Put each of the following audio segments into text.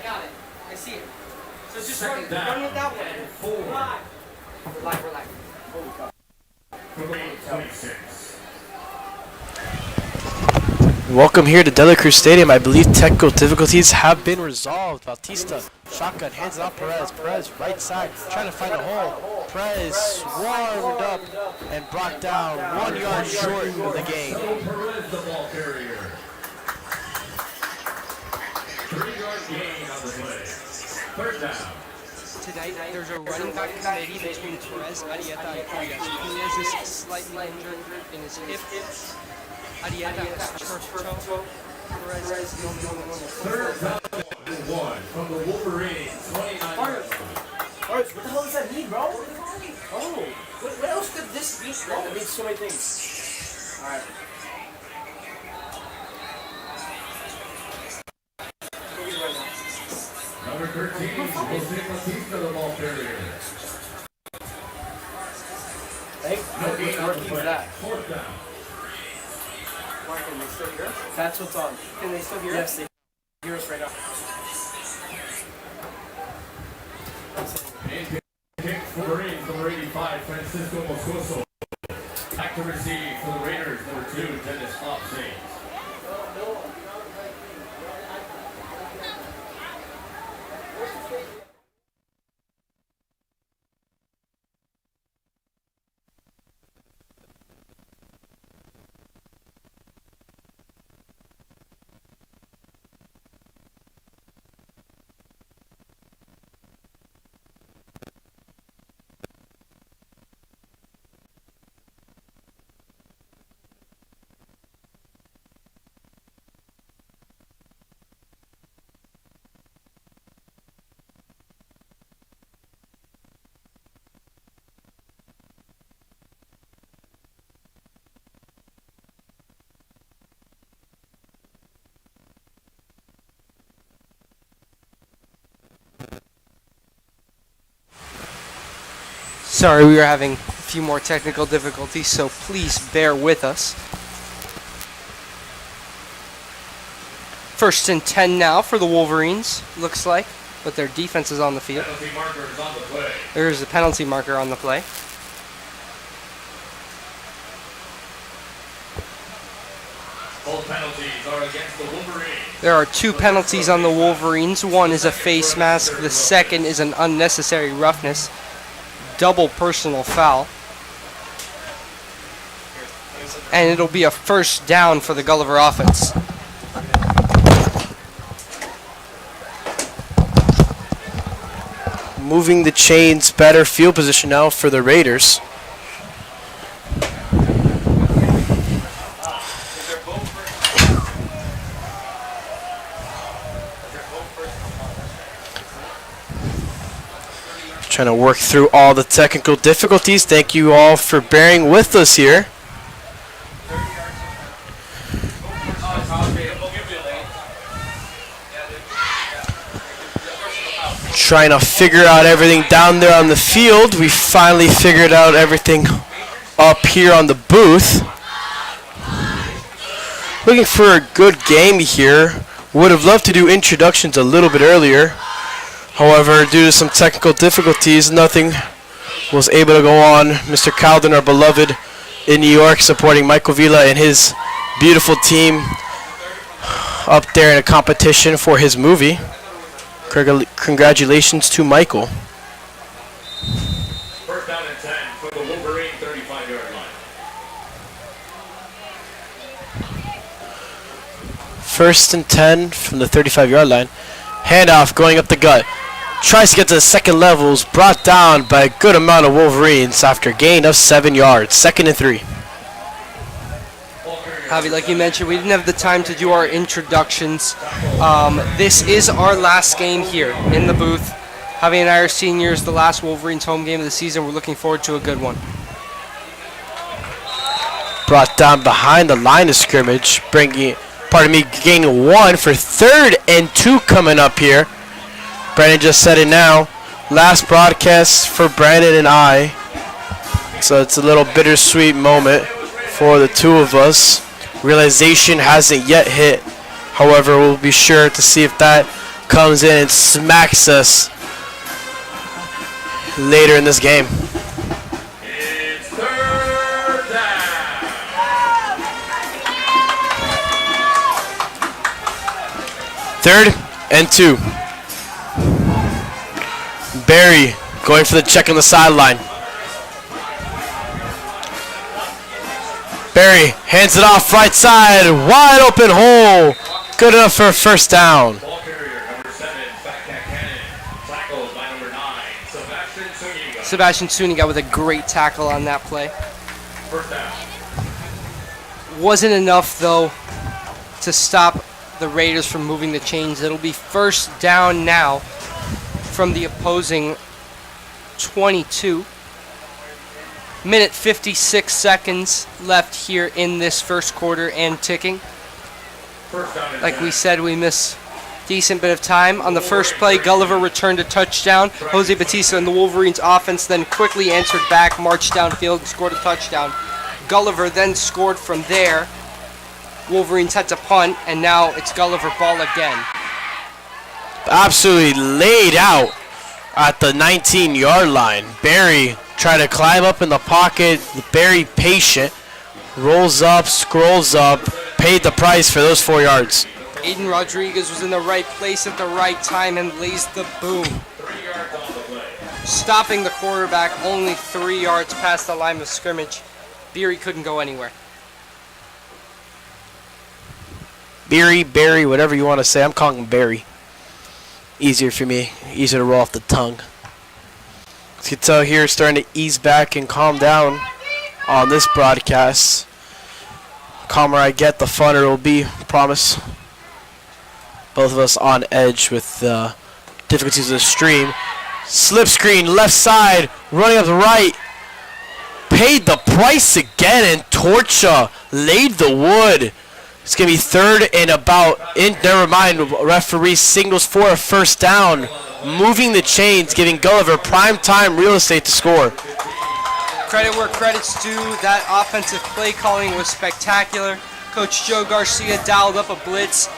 got it. I see it. So just run it that way. Relax. Relax. Holy cow. 26. Welcome here to Delacruz Stadium. I believe technical difficulties have been resolved. Bautista, shotgun, hands off Perez. Perez, right side, trying to find a hole. Perez swarmed up and brought down 1 yard short of the game. Perez, the ball carrier. 3-yard gain on the play. Third down. Tonight, there's a running back committee between Perez, Arieta, and Arias. Perez is slightly injured in his hip. Arieta has turf toe. Perez is no normal. Third down and 1 from the Wolverines. 29. Alright, what the hell does that mean, bro? Oh, what else could this be? It means so many things. Alright. Number 13, Jose Bautista, the ball carrier. Hey, No gain on the what's play. that? Fourth down. Why can they still hear us? That's what's on. Can they still hear us? Yes, they hear us right now. And kick for the Wolverines, number 85, Francisco Moscoso. Back to receive for the Raiders, number 2, Dennis Opsay. Sorry, we were having a few more technical difficulties, so please bear with us. 1st and 10 now for the Wolverines, looks like, but their defense is on the field. Penalty marker is on the play. There's a penalty marker on the play. Both penalties are against the Wolverines. There are 2 penalties on the Wolverines. One is a face mask, the second is an unnecessary roughness. Double personal foul. And it'll be a 1st down for the Gulliver offense. Moving the chains, better field position now for the Raiders. Trying to work through all the technical difficulties. Thank you all for bearing with us here. Trying to figure out everything down there on the field. We finally figured out everything up here on the booth. Looking for a good game here. Would have loved to do introductions a little bit earlier. However, due to some technical difficulties, nothing was able to go on. Mr. Calden, our beloved in New York, supporting Michael Villa and his beautiful team up there in a competition for his movie. Congratulations to Michael. 1st down and 10 for the Wolverine 35-yard line. 1st and 10 from the 35-yard line. Handoff going up the gut. Tries to get to the second levels, brought down by a good amount of Wolverines after a gain of 7 yards. 2nd and 3. Javi, like you mentioned, we didn't have the time to do our introductions. This is our last game here in the booth. Javi and I are seniors, the last Wolverines home game of the season. We're looking forward to a good one. Brought down behind the line of scrimmage, gaining 1 for 3rd and 2 coming up here. Brandon just said it now. Last broadcast for Brandon and I. So it's a little bittersweet moment for the two of us. Realization hasn't yet hit. However, we'll be sure to see if that comes in and smacks us later in this game. It's third down. Third and 2. Barry going for the check on the sideline. Barry hands it off right side, wide open hole. Good enough for a first down. Ball carrier number 7, backpack cannon, tackled by number 9, Sebastian Zuniga. Sebastian Zuniga with a great tackle on that play. First down. Wasn't enough, though, to stop the Raiders from moving the chains. It'll be first down now from the opposing 22. Minute 56 seconds left here in this first quarter and ticking. First down and Like 10. we said, we miss decent bit of time. On the first play, Gulliver returned a touchdown. Jose Batista and the Wolverines offense then quickly answered back, marched downfield, and scored a touchdown. Gulliver then scored from there. Wolverines had to punt, and now it's Gulliver ball again. Absolutely laid out at the 19-yard line. Barry tried to climb up in the pocket. Barry patient. Rolls up, scrolls up, paid the price for those 4 yards. Aiden Rodriguez was in the right place at the right time and lays the boom. 3 yards on the play. Stopping the quarterback only 3 yards past the line of scrimmage. Beery couldn't go anywhere. Beery, Barry, whatever you want to say. I'm calling him Barry. Easier for me. Easier to roll off the tongue. As you can tell here, starting to ease back and calm down on this broadcast. Calmer I get, the funner it will be. Promise. Both of us on edge with the difficulties of the stream. Slip screen, left side, running up the right. Paid the price again, and Torcha laid the wood. It's going to be third and about. Never mind, referee signals for a first down. Moving the chains, giving Gulliver prime time real estate to score. Credit where credit's due. That offensive play calling was spectacular. Coach Joe Garcia dialed up a blitz,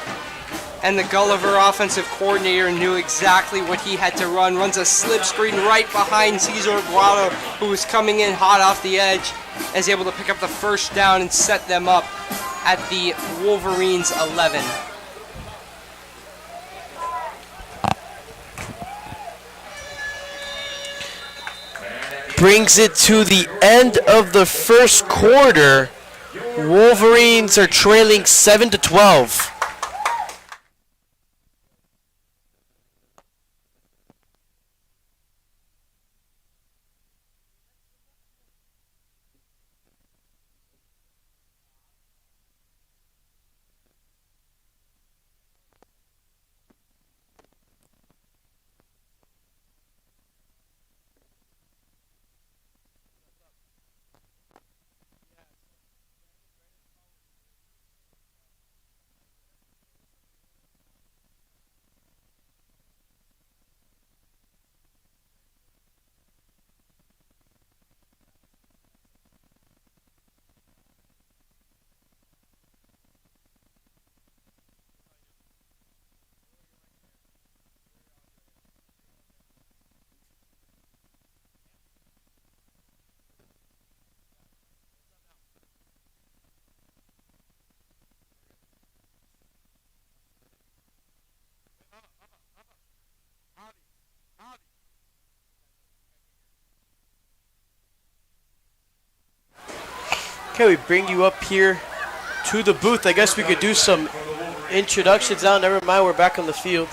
and the Gulliver offensive coordinator knew exactly what he had to run. Runs a slip screen right behind Cesar Aguado, who was coming in hot off the edge, and is able to pick up the first down and set them up at the Wolverines 11. Brings it to the end of the first quarter. Wolverines are trailing 7-12. Okay, we bring you up here to the booth. I guess we could do some introductions now. Never mind, we're back on the field.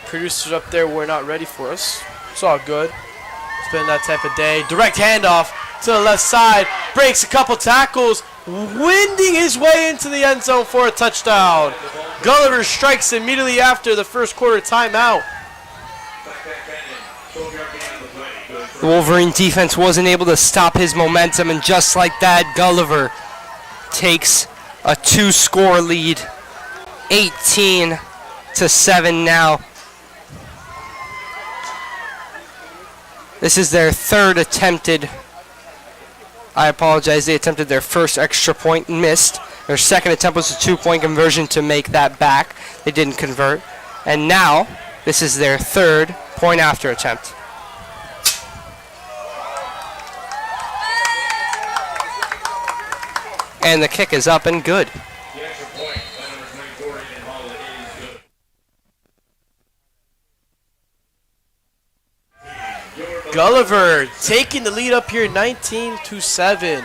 Producers up there were not ready for us. It's all good. It's been that type of day. Direct handoff to the left side. Breaks a couple tackles. Winding his way into the end zone for a touchdown. Gulliver strikes immediately after the first quarter timeout. The Wolverine defense wasn't able to stop his momentum, and just like that, Gulliver takes a 2-score lead. 18-7 now. This is their third attempted. I apologize, they attempted their first extra point and missed. Their second attempt was a 2-point conversion to make that back. They didn't convert. And now This is their third point after attempt. And the kick is up and good. The extra point by number 24 in Hall is good. Gulliver taking the lead up here 19-7.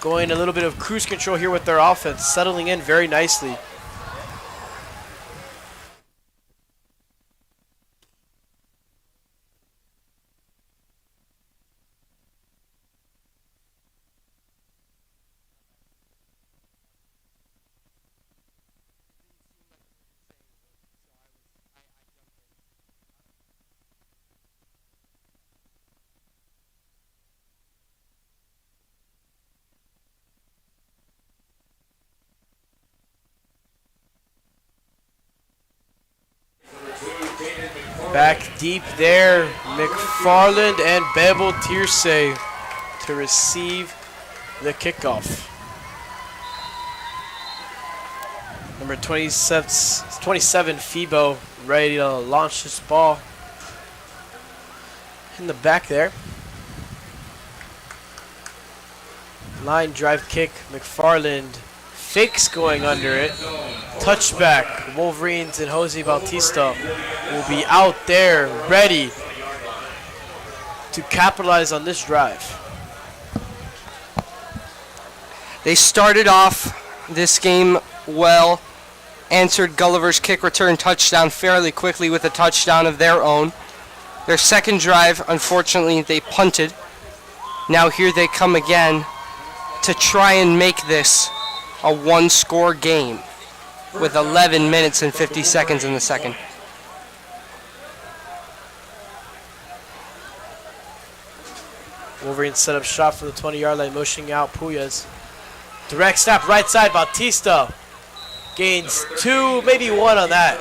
Going a little bit of cruise control here with their offense, settling in very nicely. Back deep there, McFarland and Bebel Tierse to receive the kickoff. Number 27 Febo ready to launch this ball in the back there. Line drive kick, McFarland fakes going under it. Touchback, Wolverines and Jose Bautista will be out there ready to capitalize on this drive. They started off this game well, answered Gulliver's kick return touchdown fairly quickly with a touchdown of their own. Their second drive, unfortunately, they punted. Now here they come again to try and make this a one-score game with 11 minutes and 50 seconds in the second. Wolverines set up shot for the 20-yard line, motioning out Puyas. Direct snap right side, Bautista gains 2, maybe 1 on that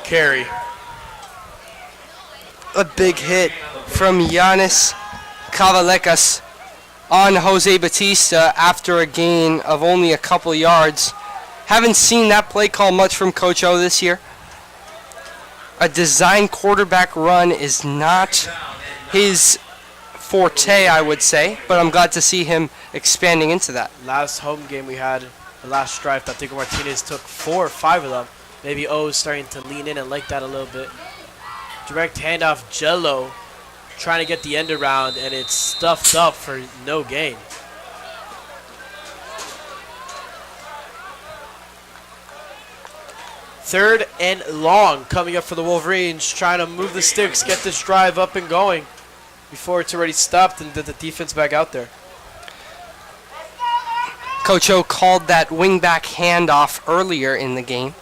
carry. A big hit from Giannis Cavalekas on Jose Bautista after a gain of only a couple yards. Haven't seen that play call much from Coach O this year. A design quarterback run is not his forte, I would say, but I'm glad to see him expanding into that. Last home game we had, the last drive, Patrico Martinez took 4 or 5 of them. Maybe O is starting to lean in and like that a little bit. Direct handoff, Jello trying to get the end around, and it's stuffed up for no gain. Third and long coming up for the Wolverines, trying to move the sticks, get this drive up and going before it's already stopped and get the defense back out there. Coach O called that wingback handoff earlier in the game.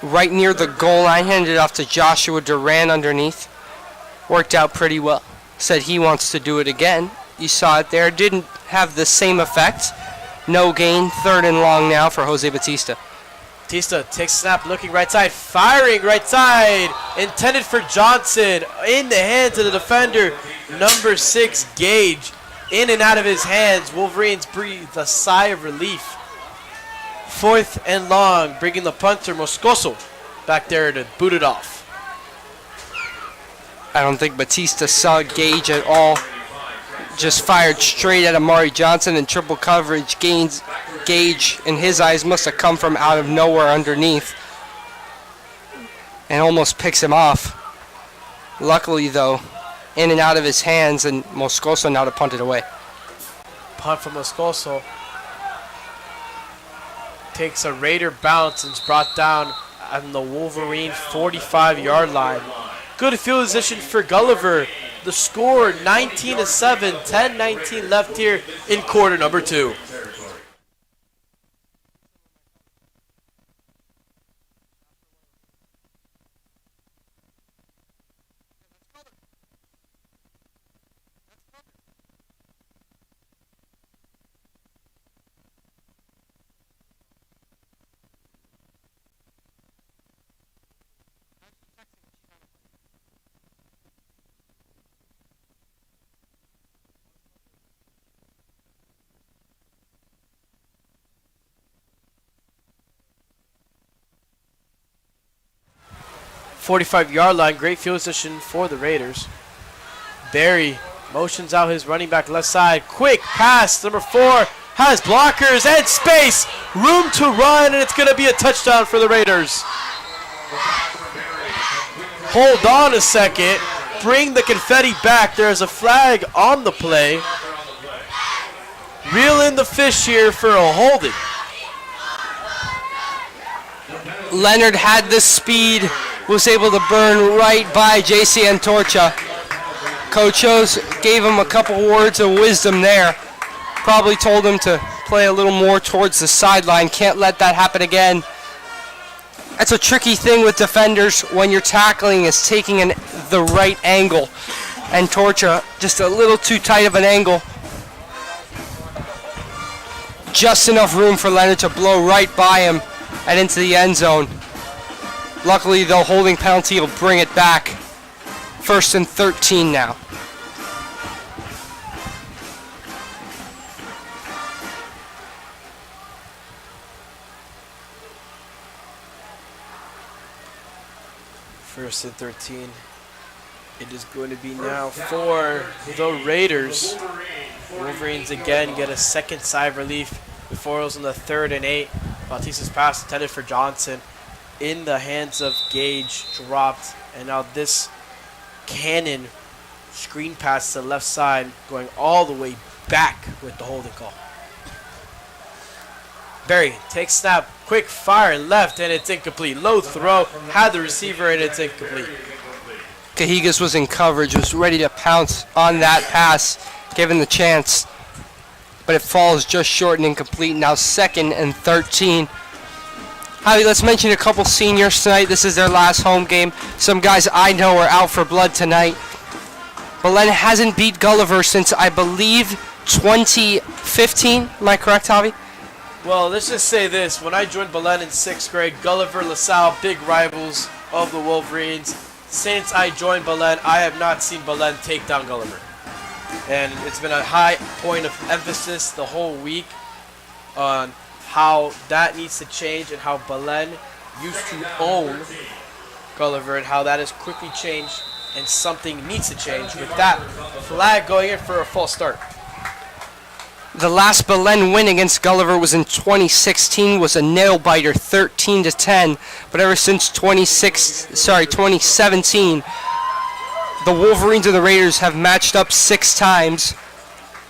Right near the goal line, handed it off to Joshua Duran underneath. Worked out pretty well. Said he wants to do it again. You saw it there. Didn't have the same effect. No gain. Third and long now for Jose Bautista. Bautista takes snap, looking right side, firing right side. Intended for Johnson. In the hands of the defender, number 6, Gage. In and out of his hands. Wolverines breathe a sigh of relief. Fourth and long, bringing the punter, Moscoso, back there to boot it off. I don't think Batista saw Gage at all. Just fired straight at Amari Johnson in triple coverage. Gage, in his eyes, must have come from out of nowhere underneath and almost picks him off. Luckily, though, in and out of his hands, and Moscoso now to punt it away. Punt from Moscoso. Takes a Raider bounce and is brought down on the Wolverine 45-yard line. Good field position for Gulliver. The score 19-7, 10-19 left here in quarter number 2. 45-yard line. Great field position for the Raiders. Barry motions out his running back left side. Quick pass. Number 4 has blockers and space. Room to run, and it's going to be a touchdown for the Raiders. Hold on a second. Bring the confetti back. There's a flag on the play. Reel in the fish here for a holding. Leonard had the speed, was able to burn right by J.C. Antorcha. Coach O's gave him a couple words of wisdom there. Probably told him to play a little more towards the sideline. Can't let that happen again. That's a tricky thing with defenders when you're tackling, is taking the right angle. Antorcha just a little too tight of an angle. Just enough room for Leonard to blow right by him and into the end zone. Luckily, the holding penalty will bring it back. 1st and 13 now. First and 13. It is going to be now for the Raiders. Wolverines again get a second sigh of relief before it was on the 3rd and 8. Bautista's pass intended for Johnson in the hands of Gage, dropped, and now this cannon screen pass to the left side going all the way back with the holding call. Barry takes snap, quick fire left, and it's incomplete. Low throw, had the receiver, and it's incomplete. Cahigas was in coverage, was ready to pounce on that pass, given the chance, but it falls just short and incomplete. Now 2nd and 13. Javi, let's mention a couple seniors tonight. This is their last home game. Some guys I know are out for blood tonight. Belen hasn't beat Gulliver since, I believe, 2015. Am I correct, Javi? Well, let's just say this. When I joined Belen in 6th grade, Gulliver, LaSalle, big rivals of the Wolverines. Since I joined Belen, I have not seen Belen take down Gulliver. And it's been a high point of emphasis the whole week on how that needs to change and how Belen used to own Gulliver and how that has quickly changed and something needs to change with that flag going in for a false start. The last Belen win against Gulliver was in 2016, was a nail-biter, 13-10. But ever since 2017, the Wolverines and the Raiders have matched up 6 times,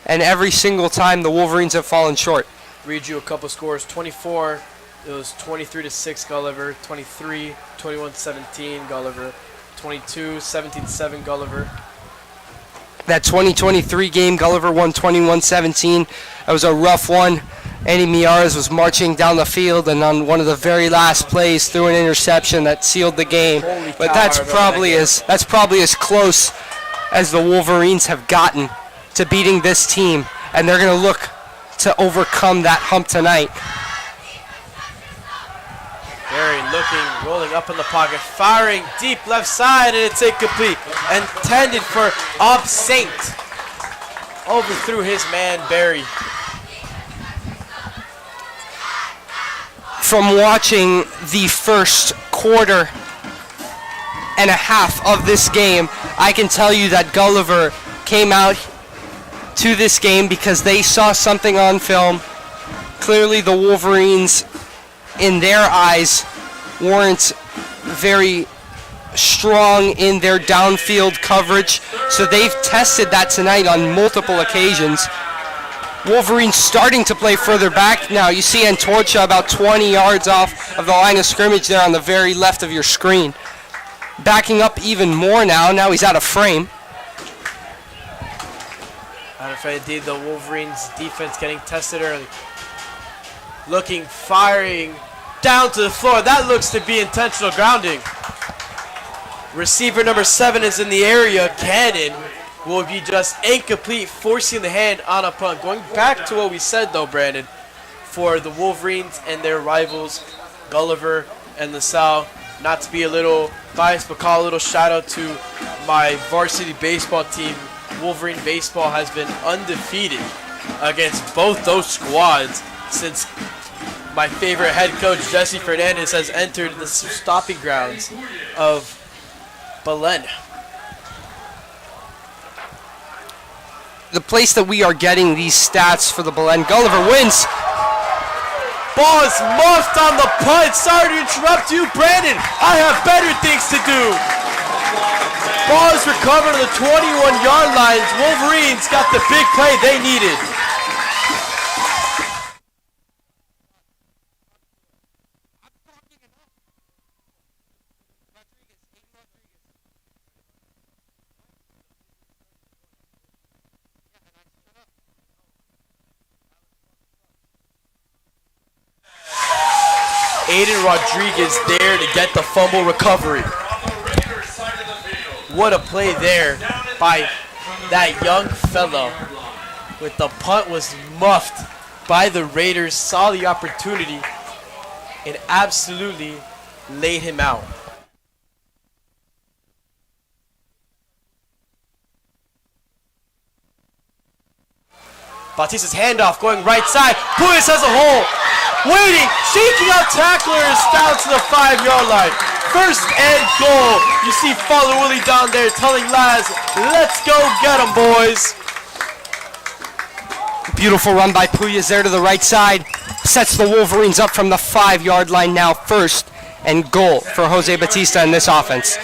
and every single time the Wolverines have fallen short. Read you a couple scores. 24, it was 23-6 Gulliver. 23, 21-17 Gulliver. 22, 17-7 Gulliver. That 2023 game, Gulliver won 21-17. That was a rough one. Andy Miares was marching down the field, and on one of the very last plays threw an interception that sealed the game. But that's probably as close as the Wolverines have gotten to beating this team, and they're going to look to overcome that hump tonight. Barry looking, rolling up in the pocket, firing deep left side, and it's incomplete. Intended for Saint. Overthrew his man, Barry. From watching the first quarter and a half of this game, I can tell you that Gulliver came out to this game because they saw something on film. Clearly the Wolverines, in their eyes, weren't very strong in their downfield coverage, so they've tested that tonight on multiple occasions. Wolverines starting to play further back now. You see Antorcha about 20 yards off of the line of scrimmage there on the very left of your screen. Backing up even more now. Now he's out of frame. Out of frame indeed, the Wolverines defense getting tested early. Looking, firing down to the floor. That looks to be intentional grounding. Receiver number 7 is in the area. Cannon will be just incomplete, forcing the hand on a punt. Going back to what we said, though, Brandon, for the Wolverines and their rivals, Gulliver and LaSalle, not to be a little biased, but call a little shout out to my varsity baseball team. Wolverine baseball has been undefeated against both those squads since my favorite head coach, Jesse Fernandez, has entered the stopping grounds of Belen. The place that we are getting these stats for the Belen. Gulliver wins. Ball is muffed on the punt. Sorry to interrupt you, Brandon. I have better things to do. Ball is recovered on the 21-yard line. Wolverines got the big play they needed. Aiden Rodriguez there to get the fumble recovery. What a play there by that young fellow. With the punt was muffed by the Raiders, saw the opportunity and absolutely laid him out. Bautista's handoff going right side. Puyas has a hole. Waiting, shaking out tacklers down to the 5-yard line. First and goal. You see Father Willie down there telling Laz, let's go get him, boys. Beautiful run by Puyas there to the right side. Sets the Wolverines up from the 5-yard line now. First and goal for Jose Bautista in this offense.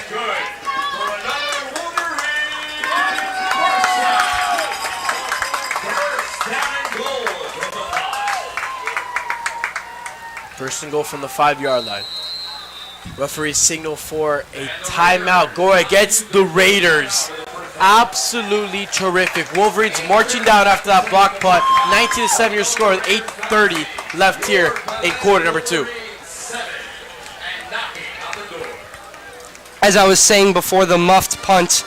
First and goal from the 5-yard line. Referee signal for a timeout. Go against the Raiders. Absolutely terrific. Wolverines marching down after that block punt. 19-7 your score with 8:30 left here in quarter number 2. As I was saying before the muffed punt,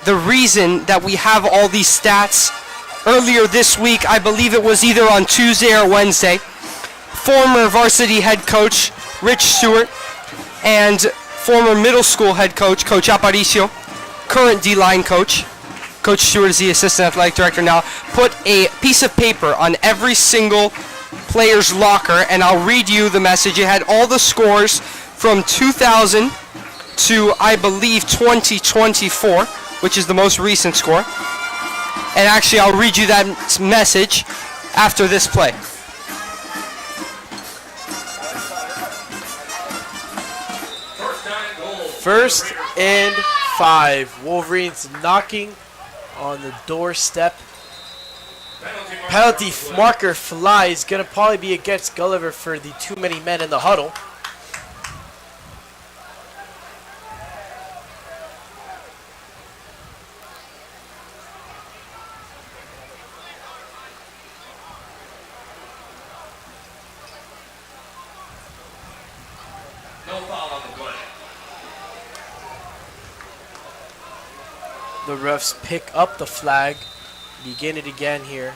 the reason that we have all these stats earlier this week, I believe it was either on Tuesday or Wednesday, former varsity head coach Rich Stewart and former middle school head coach, Coach Aparicio, current D-line coach, Coach Stewart is the assistant athletic director now, put a piece of paper on every single player's locker, and I'll read you the message. It had all the scores from 2000 to, I believe, 2024, which is the most recent score. And actually, I'll read you that message after this play. First and 5. Wolverines knocking on the doorstep. Penalty marker flies. Going to probably be against Gulliver for the too many men in the huddle. The refs pick up the flag. Begin it again here.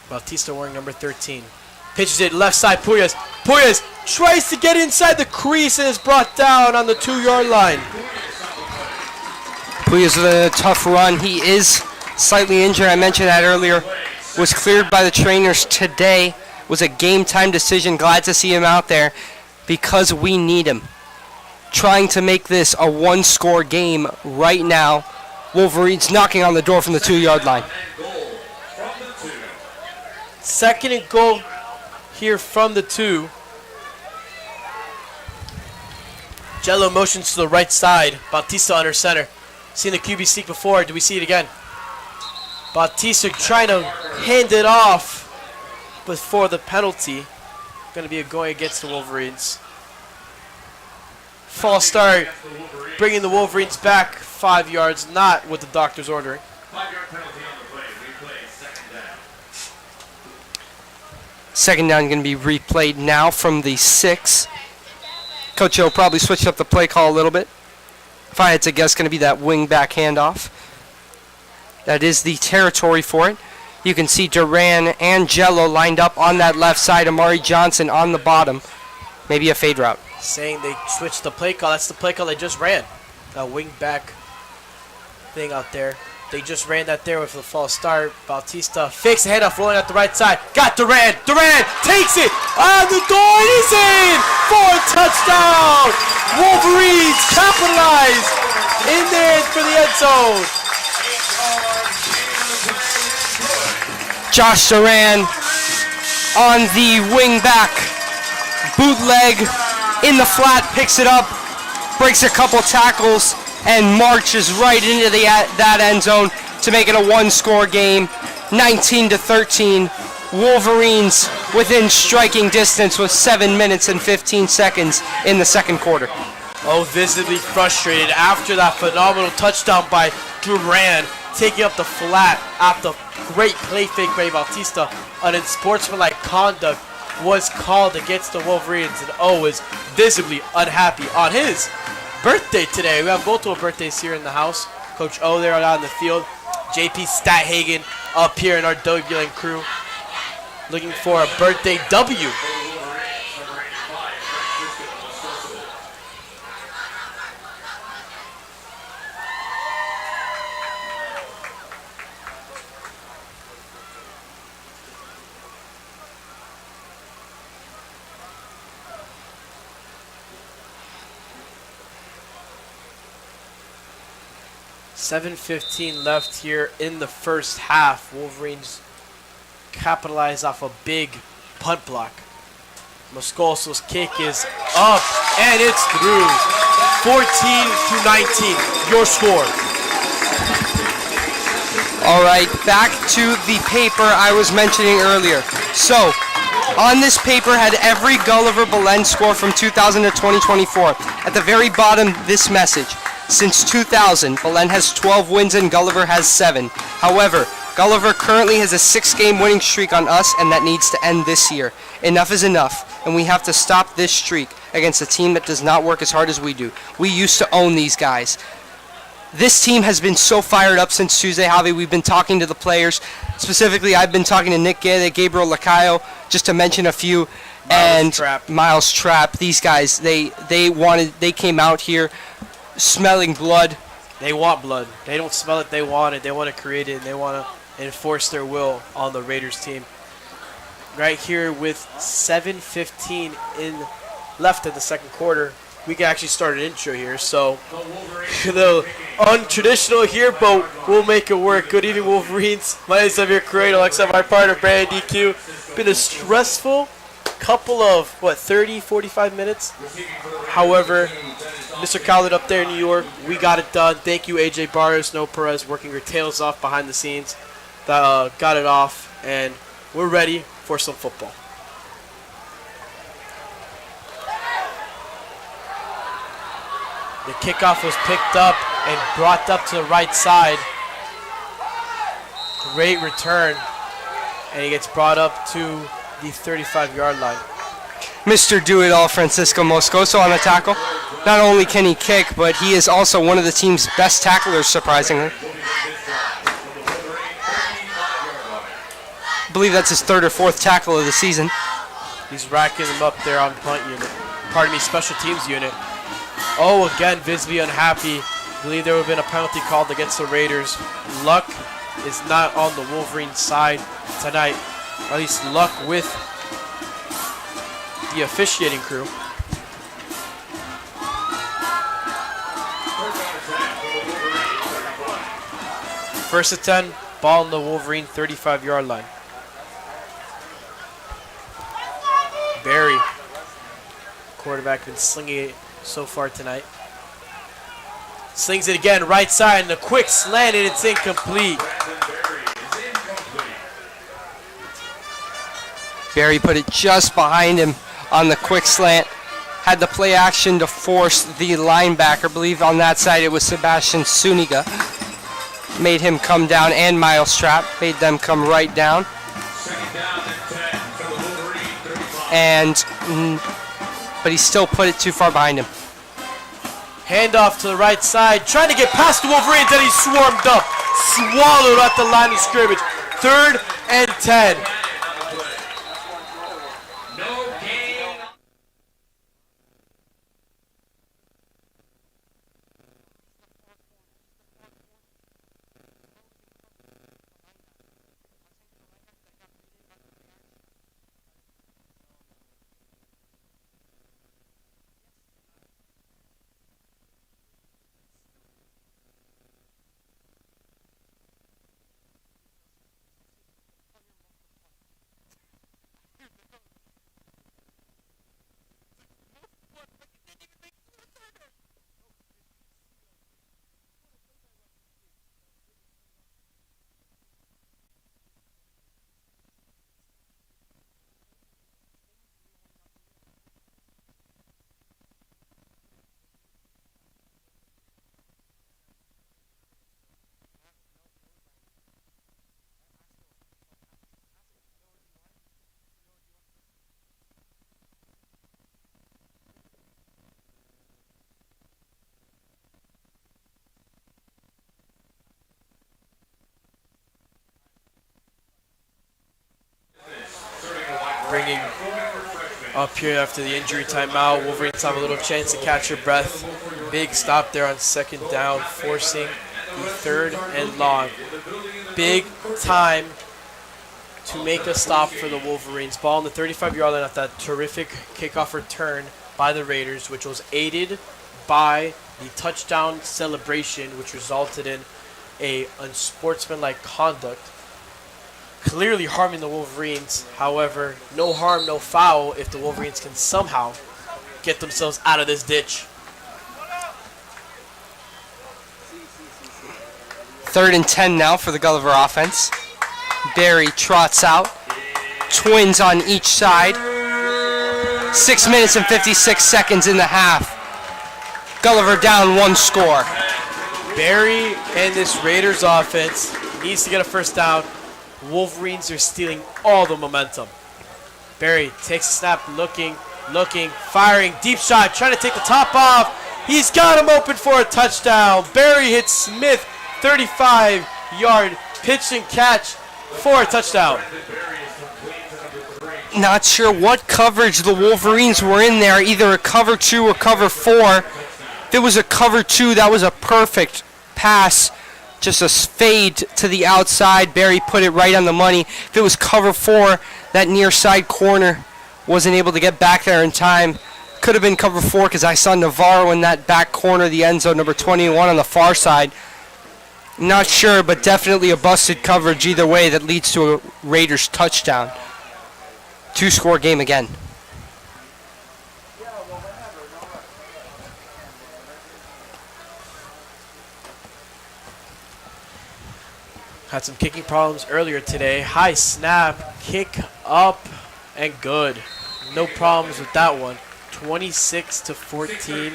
Bautista wearing number 13. Pitches it left side, Puyas. Puyas tries to get inside the crease and is brought down on the 2-yard line. Puyas with a tough run. He is slightly injured. I mentioned that earlier. Was cleared by the trainers today. Was a game time decision. Glad to see him out there because we need him. Trying to make this a one-score game right now. Wolverines knocking on the door from the 2-yard line. Second and goal here from the 2. Jello motions to the right side. Bautista under center. Seen the QB sneak before. Do we see it again? Bautista trying to hand it off before the penalty. Going to be a going against the Wolverines. False start, bringing the Wolverines back 5 yards, not what the doctor's ordering. 5-yard penalty on the play. Replay, second down. Second down going to be replayed now from the 6. Coach Hill probably switched up the play call a little bit. If I had to guess, going to be that wing back handoff. That is the territory for it. You can see Duran and Jello lined up on that left side. Amari Johnson on the bottom. Maybe a fade route. Saying they switched the play call. That's the play call they just ran. That wing back thing out there. They just ran that there with a false start. Bautista fakes the handoff, rolling out the right side. Got Duran. Duran takes it on the door. And he's in for a touchdown. Wolverines capitalize in there for the end zone. Josh Duran on the wing back. Bootleg in the flat, picks it up, breaks a couple tackles, and marches right into that end zone to make it a one-score game, 19-13. Wolverines within striking distance with 7 minutes and 15 seconds in the second quarter. Oh, visibly frustrated after that phenomenal touchdown by Duran, taking up the flat after great play fake by Bautista. An unsportsmanlike conduct was called against the Wolverines, and O is visibly unhappy on his birthday today. We have multiple birthdays here in the house. Coach O there out on the field. JP Stathagen up here in our Douglas crew, looking for a birthday W. $7:15 left here in the first half. Wolverines capitalize off a big punt block. Moscoso's kick is up and it's through. 14-19, your score. All right, back to the paper I was mentioning earlier. So, on this paper had every Gulliver Belen score from 2000 to 2024. At the very bottom, this message. Since 2000, Belen has 12 wins and Gulliver has 7. However, Gulliver currently has a 6-game winning streak on us, and that needs to end this year. Enough is enough, and we have to stop this streak against a team that does not work as hard as we do. We used to own these guys. This team has been so fired up since Tuesday, Javi. We've been talking to the players. Specifically, I've been talking to Nick Gale, Gabriel Lacayo, just to mention a few. Miles Trapp. These guys, they came out here smelling blood. They want blood. They don't smell it, they want it. They want to create it, and they want to enforce their will on the Raiders team. Right here with 7:15 left in the second quarter, we can actually start an intro here. So, a little untraditional here, but we'll make it work. Good evening, Wolverines. My name is Xavier Correa, alongside my partner, Brandon DQ. Been a stressful couple of, 30, 45 minutes? However, Mr. Khaled up there in New York, we got it done. Thank you, AJ Barrios, No Perez, working your tails off behind the scenes. Got it off, and we're ready for some football. The kickoff was picked up and brought up to the right side. Great return, and he gets brought up to the 35-yard line. Mr. Do-It-All Francisco Moscoso on the tackle. Not only can he kick, but he is also one of the team's best tacklers, surprisingly. I believe that's his 3rd or 4th tackle of the season. He's racking them up there on punt unit. Pardon me, special teams unit. Oh, again, visibly unhappy. I believe there would have been a penalty called against the Raiders. Luck is not on the Wolverine side tonight. Or at least luck with the officiating crew. First and 10, ball on the Wolverine 35-yard line. Barry, quarterback, been slinging it so far tonight. Slings it again, right side, and a quick slant, and it's incomplete. Barry put it just behind him on the quick slant. Had the play action to force the linebacker. I believe on that side it was Sebastian Suniga. Made him come down, and Miles Trapp made them come right down. But he still put it too far behind him. Handoff to the right side, trying to get past the Wolverines, and he swarmed up. Swallowed at the line of scrimmage. 3rd and 10. bringing up here after the injury timeout. Wolverines have a little chance to catch their breath. Big stop there on second down, forcing the third and long. Big time to make a stop for the Wolverines. Ball on the 35-yard line at that terrific kickoff return by the Raiders, which was aided by the touchdown celebration, which resulted in a unsportsmanlike conduct, clearly harming the Wolverines. However, no harm, no foul if the Wolverines can somehow get themselves out of this ditch. 3rd and 10 now for the Gulliver offense. Barry trots out. Twins on each side. 6 minutes and 56 seconds in the half. Gulliver down 1 score. Barry and this Raiders offense needs to get a first down. Wolverines are stealing all the momentum. Barry takes a snap, looking, firing, deep shot, trying to take the top off. He's got him open for a touchdown. Barry hits Smith, 35-yard pitch and catch for a touchdown. Not sure what coverage the Wolverines were in there, either a cover 2 or cover 4. If it was a cover 2, that was a perfect pass. Just a fade to the outside. Barry put it right on the money. If it was cover 4, that near side corner wasn't able to get back there in time. Could have been cover 4 because I saw Navarro in that back corner of the end zone, number 21 on the far side. Not sure, but definitely a busted coverage either way that leads to a Raiders touchdown. 2-score game again. Had some kicking problems earlier today. High snap, kick up, and good. No problems with that one. 26-14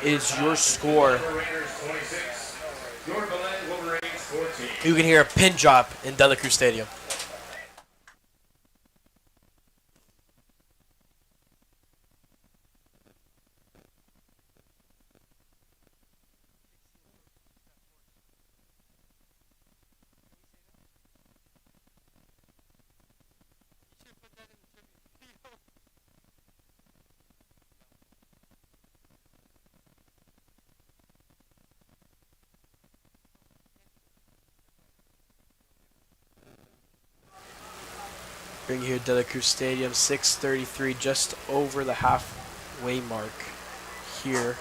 is your score. You can hear a pin drop in Dela Cruz Stadium. Bring you here to Dela Cruz Stadium, 6:33, just over the halfway mark here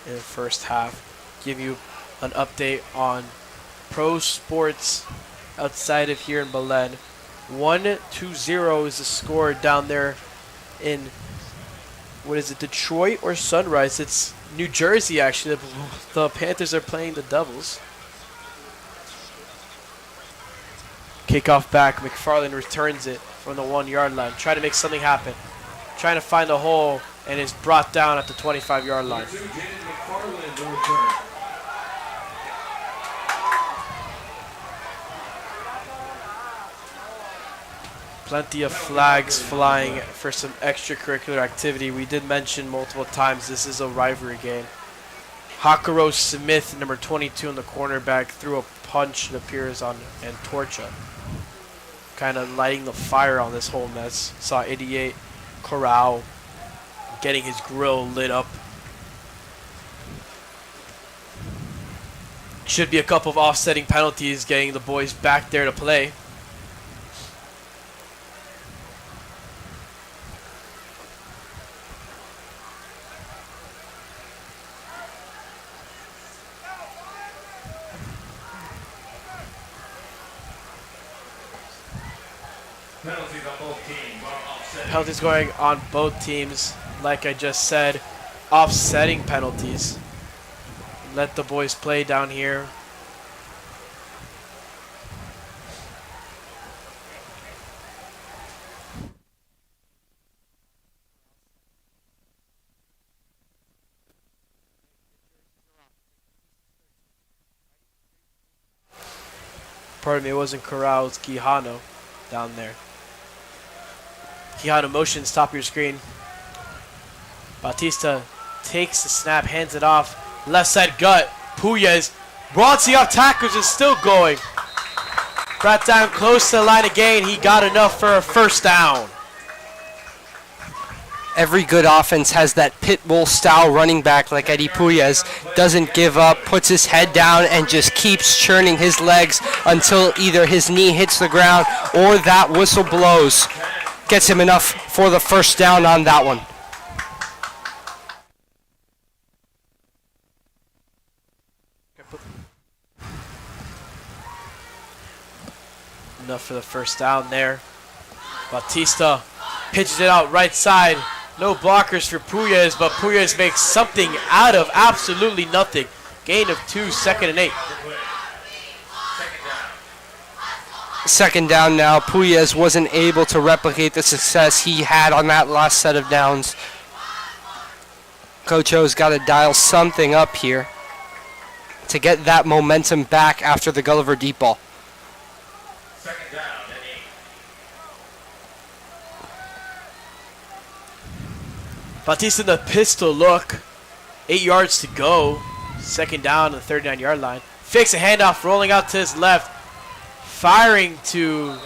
in the first half. Give you an update on pro sports outside of here in Belen. 1-0 is the score down there in, what is it, Detroit or Sunrise? It's New Jersey, actually. The Panthers are playing the Devils. Kickoff back. McFarland returns it from the 1-yard line. Try to make something happen. Trying to find a hole, and is brought down at the 25-yard line. Plenty of flags flying for some extracurricular activity. We did mention multiple times this is a rivalry game. Hakaro Smith, number 22 in the cornerback, threw a punch, it appears, on Antorcha. Kind of lighting the fire on this whole mess. Saw 88 Corral getting his grill lit up. Should be a couple of offsetting penalties getting the boys back there to play. Penalties going on both teams. Like I just said, offsetting penalties. Let the boys play down here. Pardon me, it wasn't Corral, it's Quijano down there. Quijano motions, top of your screen. Bautista takes the snap, hands it off. Left side gut. Puyas. Bronzy off tackles is still going. Brought down close to the line again. He got enough for a first down. Every good offense has that pit bull style running back like Eddie Puyas. Doesn't give up, puts his head down, and just keeps churning his legs until either his knee hits the ground or that whistle blows. Gets him enough for the first down on that one. Enough for the first down there. Bautista pitches it out right side. No blockers for Puyas, but Puyas makes something out of absolutely nothing. Gain of 2, 2nd and 8. Second down now. Puyas wasn't able to replicate the success he had on that last set of downs. Coach O's got to dial something up here to get that momentum back after the Gulliver deep ball. Second down and 8. Bautista in the pistol look. 8 yards to go. Second down on the 39-yard line. Fakes a handoff, rolling out to his left. Firing to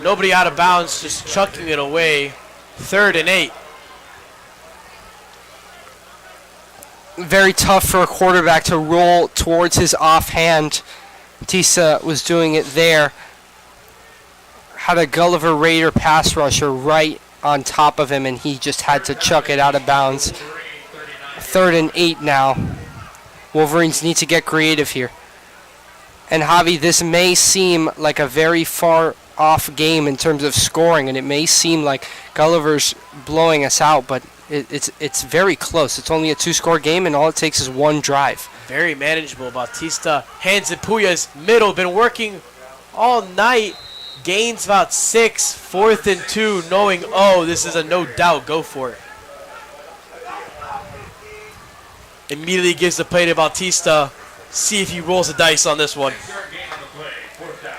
nobody out of bounds, just chucking it away. 3rd and 8. Very tough for a quarterback to roll towards his offhand. Bautista was doing it there. Had a Gulliver Raider pass rusher right on top of him, and he just had to chuck it out of bounds. 3rd and 8 now. Wolverines need to get creative here. And Javi, this may seem like a very far off game in terms of scoring, and it may seem like Gulliver's blowing us out, but it's very close. It's only a 2-score game, and all it takes is one drive. Very manageable. Bautista hands it Puyas middle. Been working all night. Gains about 6. 4th and 2, knowing, oh, this is a no doubt. Go for it. Immediately gives the play to Bautista. See if he rolls the dice on this one.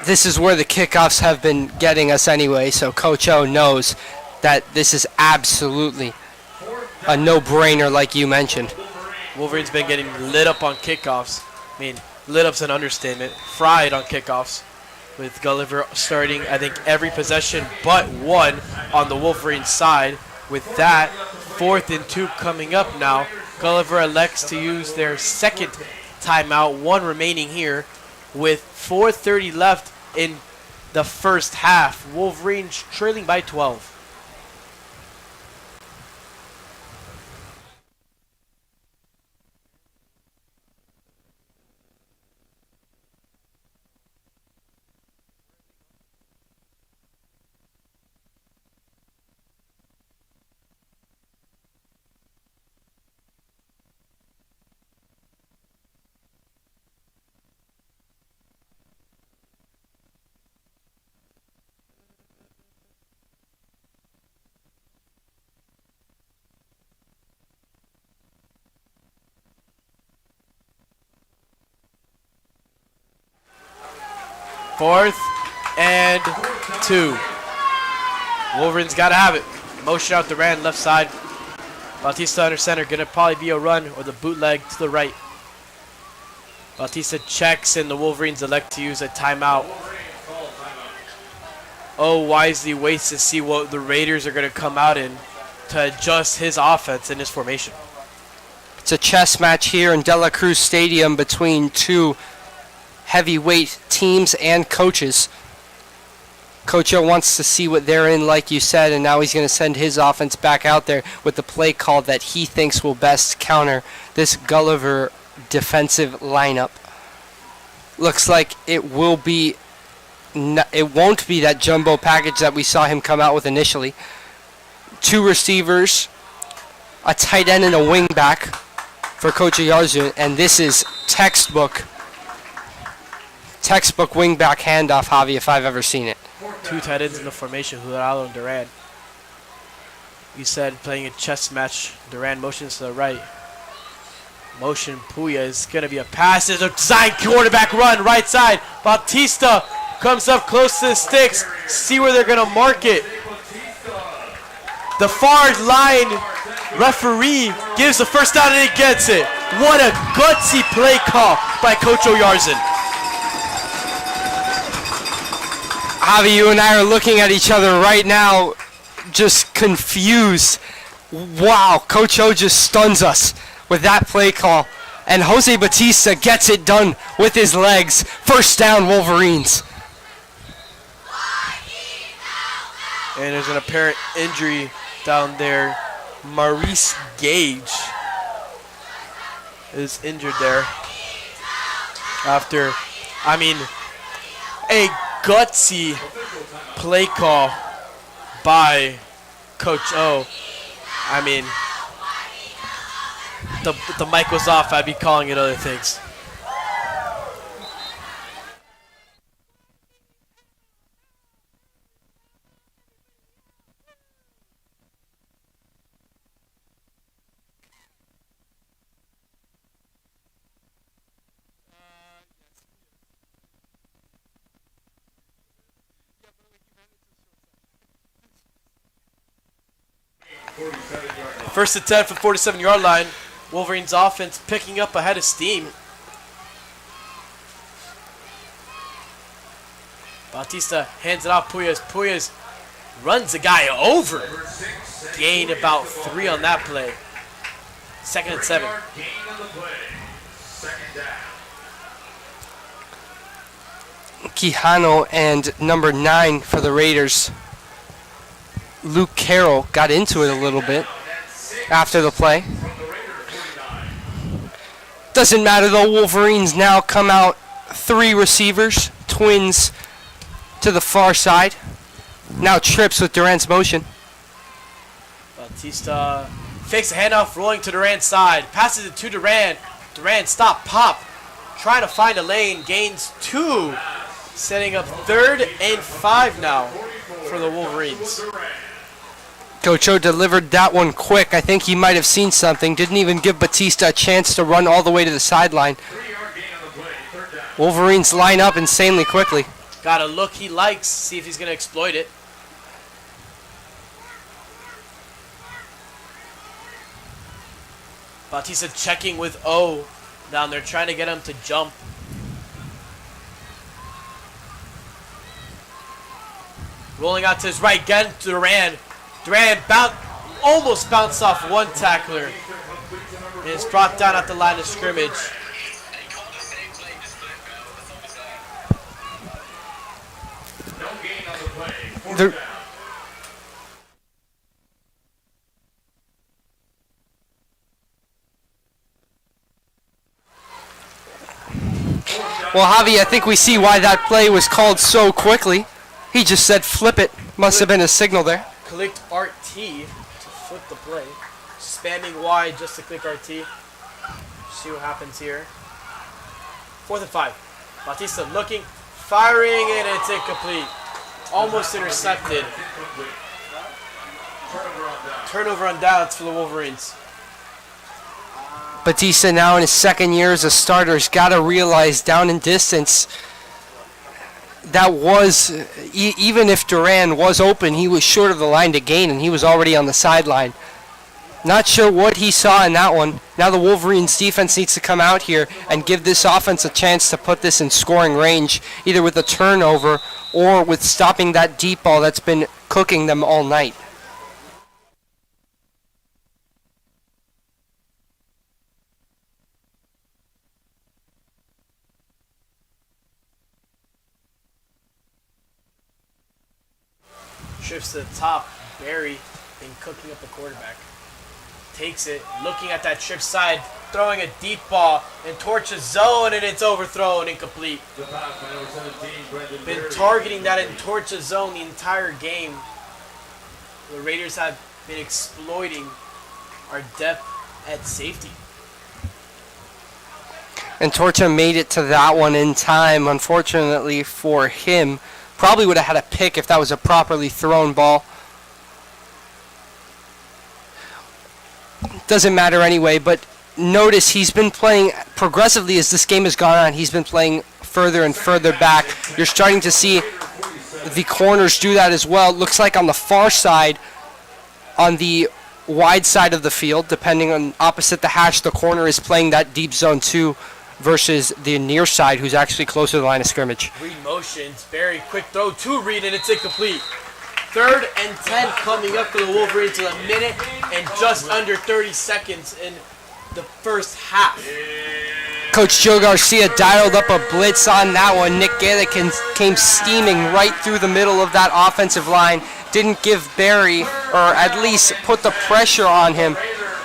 This is where the kickoffs have been getting us anyway, so Coach O knows that this is absolutely a no-brainer like you mentioned. Wolverine's been getting lit up on kickoffs. I mean, lit up's an understatement. Fried on kickoffs. With Gulliver starting, I think, every possession but one on the Wolverine side. With that, 4th and 2 coming up now. Gulliver elects to use their second timeout, 1 remaining here, with 4:30 left in the first half. Wolverines trailing by 12. Fourth and 2. Wolverines got to have it. Motion out Duran left side. Bautista under center. Going to probably be a run or the bootleg to the right. Bautista checks and the Wolverines elect to use a timeout. Oh, wisely waits to see what the Raiders are going to come out in to adjust his offense and his formation. It's a chess match here in De La Cruz Stadium between two heavyweight teams and coaches. Coach O wants to see what they're in, like you said, and now he's going to send his offense back out there with the play call that he thinks will best counter this Gulliver defensive lineup. Looks like it won't be that jumbo package that we saw him come out with initially. 2 receivers, a tight end and a wing back for Coach Jesuit, and this is textbook wing back handoff, Javi, if I've ever seen it. 2 tight ends in the formation, Jurado and Duran. You said playing a chess match. Duran motions to the right. Motion Puya is going to be a pass. There's a design quarterback run right side. Bautista comes up close to the sticks. See where they're going to mark it. The far line referee gives the first down and he gets it. What a gutsy play call by Coach Oyarzun. Javi, you and I are looking at each other right now, just confused Wow, Coach O just stuns us with that play call. And Jose Batista gets it done with his legs. First down, Wolverines. And there's an apparent injury down there. Maurice Gage is injured there. After, a gutsy play call by Coach O. The mic was off. I'd be calling it other things. First and 10 from 47-yard line. Wolverines offense picking up ahead of steam. Bautista hands it off Puyas. Puyas runs the guy over. Gain about 3 on that play. Second and 7. Quijano and number 9 for the Raiders. Luke Carroll got into it a little bit after the play. Doesn't matter though, Wolverines now come out 3 receivers, twins to the far side. Now trips with Durant's motion. Bautista fakes a handoff, rolling to Durant's side. Passes it to Durant. Durant stop, pop. Trying to find a lane, gains 2. Setting up 3rd and 5 now for the Wolverines. Coach O delivered that one quick. I think he might have seen something. Didn't even give Batista a chance to run all the way to the sideline. Wolverines line up insanely quickly. Got a look he likes. See if he's going to exploit it. Bautista checking with O down there, trying to get him to jump. Rolling out to his right again, Durant. Durant almost bounced off one tackler. And is brought down at the line of scrimmage. Well, Javi, I think we see why that play was called so quickly. He just said flip it. Must have been a signal there. Clicked RT to flip the play. Spamming Y just to click RT. See what happens here. 4th and 5. Bautista looking, firing, and it's incomplete. Almost intercepted. Turnover on downs for the Wolverines. Batista now in his 2nd year as a starter has got to realize down in distance that was, even if Duran was open, he was short of the line to gain, and he was already on the sideline. Not sure what he saw in that one. Now the Wolverines defense needs to come out here and give this offense a chance to put this in scoring range, either with a turnover or with stopping that deep ball that's been cooking them all night. Trips to the top, Barry, and cooking up the quarterback. Takes it, looking at that trip side, throwing a deep ball, and torches zone, and it's overthrown, incomplete. Been targeting that in torches zone the entire game. The Raiders have been exploiting our depth at safety. And Torcha made it to that one in time, unfortunately for him. Probably would have had a pick if that was a properly thrown ball. Doesn't matter anyway, but notice he's been playing progressively as this game has gone on. He's been playing further and further back. You're starting to see the corners do that as well. It looks like on the far side, on the wide side of the field, depending on opposite the hash, the corner is playing that deep zone too, versus the near side who's actually closer to the line of scrimmage. Read motions, Barry, quick throw to Reed, and it's incomplete. 3rd and 10 coming up for the Wolverines in a minute and just under 30 seconds in the first half. Coach Joe Garcia dialed up a blitz on that one. Nick Gaelic came steaming right through the middle of that offensive line. Didn't give Barry, or at least put the pressure on him.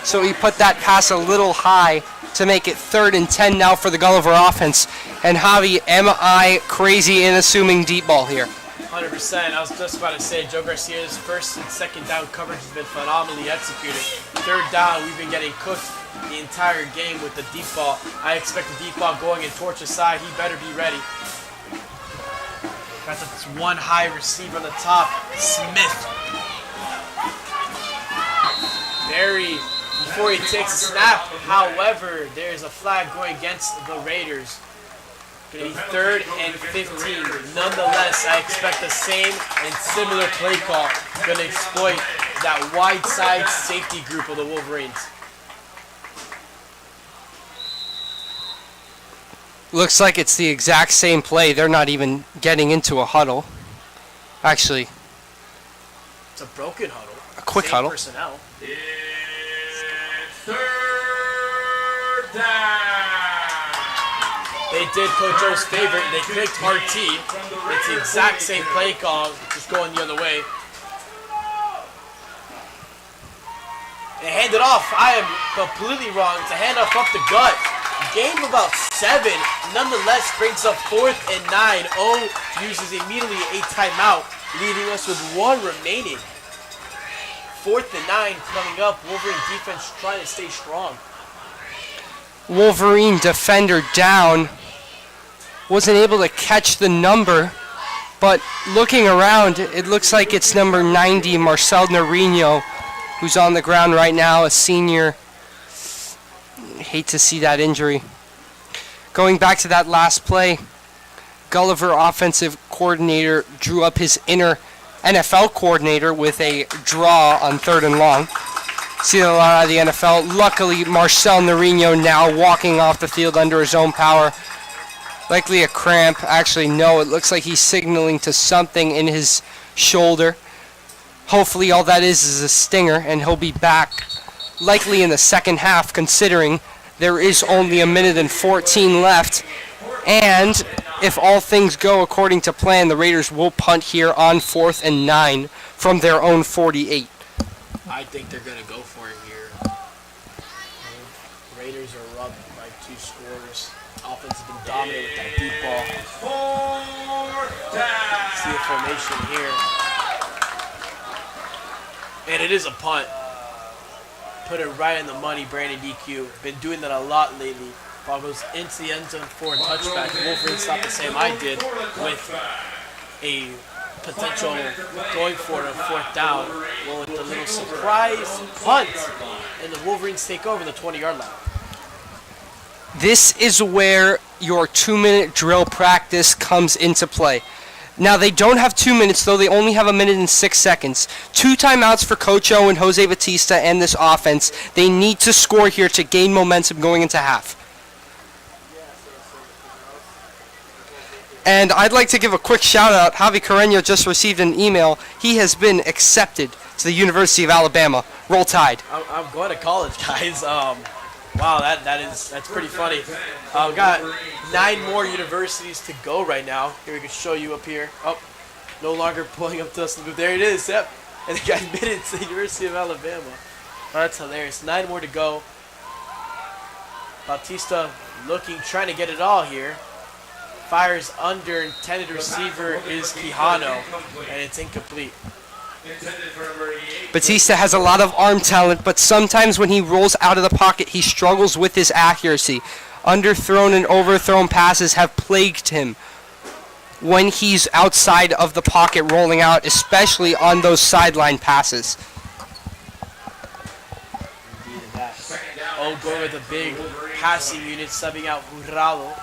So he put that pass a little high to make it 3rd and 10 now for the Gulliver offense. And Javi, am I crazy in assuming deep ball here? 100%. I was just about to say, Joe Garcia's first and second down coverage has been phenomenally executed. 3rd down, we've been getting cooked the entire game with the deep ball. I expect the deep ball going in Torch's side. He better be ready. Got this one high receiver on the top, Smith. Barry, before he takes a snap, however, there's a flag going against the Raiders. Going to be 3rd and 15. Nonetheless, I expect the same and similar play call. Going to exploit that wide side safety group of the Wolverines. Looks like it's the exact same play. They're not even getting into a huddle. Actually, it's a broken huddle. A quick same huddle. Personnel. It's 3rd down. They did Coach O's favorite. They clicked RT. It's the exact same play call, just going the other way. They hand it off. I am completely wrong. It's a handoff up the gut. Game of about 7. Nonetheless, brings up 4th and 9. O uses immediately a timeout, leaving us with 1 remaining. 4th and 9 coming up. Wolverine defense trying to stay strong. Wolverine defender down. Wasn't able to catch the number, but looking around, it looks like it's number 90, Marcel Nariño, who's on the ground right now, a senior. Hate to see that injury. Going back to that last play, Gulliver offensive coordinator drew up his inner NFL coordinator with a draw on 3rd and long. See a lot out of the NFL. Luckily, Marcel Nariño now walking off the field under his own power. Likely a cramp. Actually, no, it looks like he's signaling to something in his shoulder. Hopefully all that is a stinger, and he'll be back likely in the second half, considering there is only 1 minute and 14 left. And if all things go according to plan, the Raiders will punt here on 4th and 9 from their own 48. I think they're going to go for it here. Raiders are up by 2 scores. Offense has been dominant with that deep ball. See the formation here. And it is a punt. Put it right in the money, Brandon DQ. Been doing that a lot lately. Ball goes into the end zone for a touchback. The Wolverines stopped the same I did with a potential going for it on 4th down. Well, with a little surprise punt, and the Wolverines take over the 20-yard line. This is where your 2-minute drill practice comes into play. Now, they don't have 2 minutes, though. They only have 1 minute and 6 seconds. 2 timeouts for Coach O and Jose Batista and this offense. They need to score here to gain momentum going into half. And I'd like to give a quick shout-out. Javi Carreño just received an email. He has been accepted to the University of Alabama. Roll Tide. I'm going to college, guys. Wow, that's pretty funny. We've got 9 more universities to go right now. Here we can show you up here. Oh, no longer pulling up to us. There it is. Yep. And they got admitted to the University of Alabama. Oh, that's hilarious. 9 more to go. Bautista trying to get it all here. Fires under, intended receiver is Quijano, and it's incomplete. Batista has a lot of arm talent, but sometimes when he rolls out of the pocket, he struggles with his accuracy. Underthrown and overthrown passes have plagued him when he's outside of the pocket rolling out, especially on those sideline passes. Oh, going with a big passing unit, subbing out Jurado,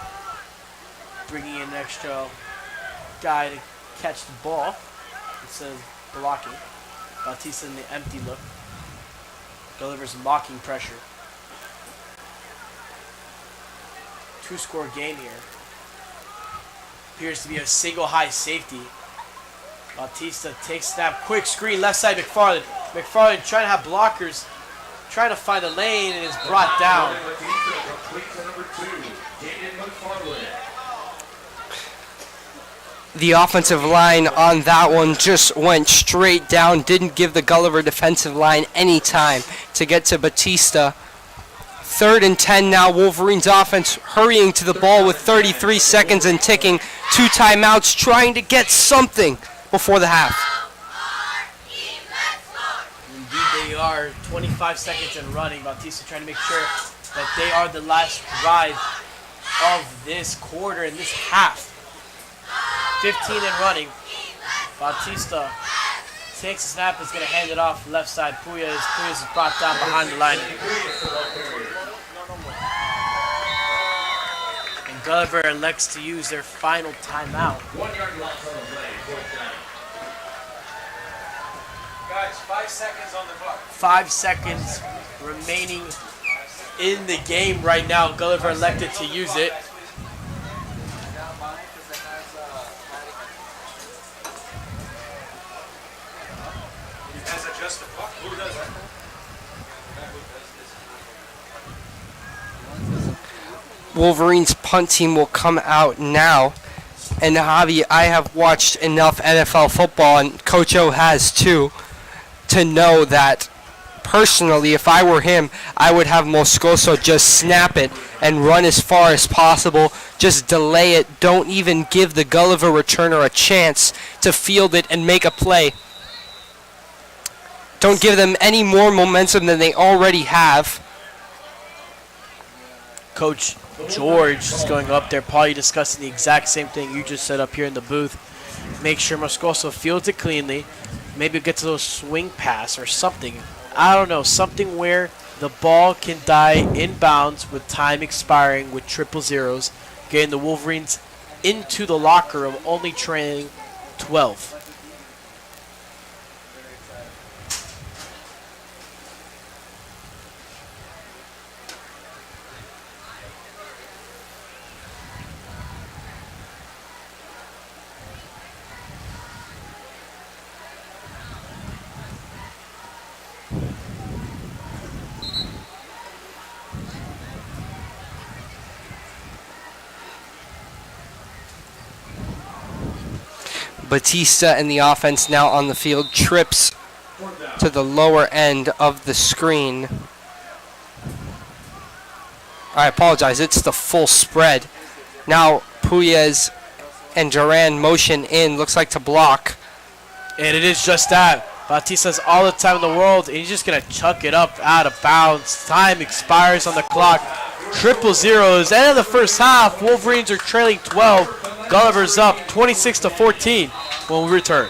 bringing in an extra guy to catch the ball instead of blocking. Bautista in the empty look. Gulliver's mocking pressure. 2-score game here. Appears to be a single high safety. Bautista takes snap, quick screen, left side McFarland. McFarland trying to have blockers, trying to find a lane, and is brought down. The offensive line on that one just went straight down, didn't give the Gulliver defensive line any time to get to Bautista. 3rd and 10 now, Wolverines offense hurrying to the ball with 33 seconds and ticking. 2 timeouts, trying to get something before the half. Indeed they are. 25 seconds and running. Bautista trying to make sure that they are the last drive of this quarter and this half. 15 and running. Bautista takes a snap, is going to hand it off left side. Puyas is brought down behind the line. And Gulliver elects to use their final timeout. 1 yard loss on the play, 4th down. Guys, 5 seconds on the clock. 5 seconds remaining in the game right now. Gulliver elected to use it. Just the clock. Who does that? Wolverines punt team will come out now. And Javi, I have watched enough NFL football, and Coach O has too, to know that personally, if I were him, I would have Moscoso just snap it and run as far as possible. Just delay it. Don't even give the Gulliver returner a chance to field it and make a play. Don't give them any more momentum than they already have. Coach George is going up there, probably discussing the exact same thing you just said up here in the booth. Make sure Moscoso fields it cleanly. Maybe get to a little swing pass or something. I don't know, something where the ball can die inbounds with time expiring with 000s, getting the Wolverines into the locker room, only trailing 12. Bautista and the offense now on the field, trips to the lower end of the screen. I apologize, it's the full spread. Now Puyas and Duran motion in, looks like to block. And it is just that. Bautista's all the time in the world, and he's just going to chuck it up out of bounds. Time expires on the clock. 000s. End of the first half. Wolverines are trailing 12. Gulliver's up 26-14 when we return.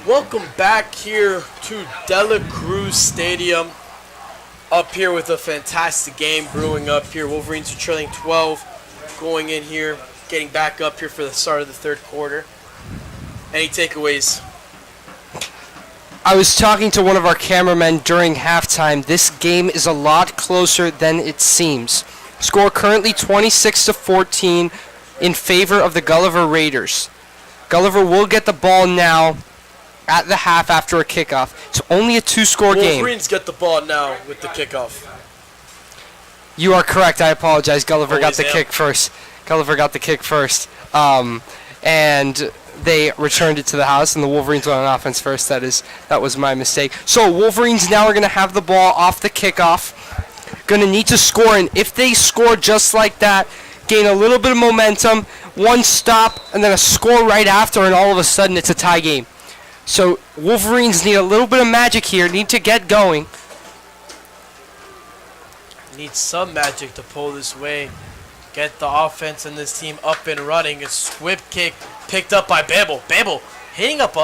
Welcome back here to Dela Cruz Stadium. Up here with a fantastic game brewing up here. Wolverines are trailing 12, going in here, getting back up here for the start of the third quarter. Any takeaways? I was talking to one of our cameramen during halftime. This game is a lot closer than it seems. Score currently 26-14 in favor of the Gulliver Raiders. Gulliver will get the ball now at the half after a kickoff. It's only a two-score game. Wolverines get the ball now with the kickoff. You are correct. I apologize. Gulliver got Always the am. kick first. Gulliver got the kick first. And they returned it to the house, and the Wolverines went on offense first. That was my mistake. So Wolverines now are going to have the ball off the kickoff. Going to need to score, and if they score just like that, gain a little bit of momentum, one stop, and then a score right after, and all of a sudden it's a tie game. So Wolverines need a little bit of magic here, need to get going. Need some magic to pull this way. Get the offense and this team up and running. A squib kick picked up by Babel. Babel hitting up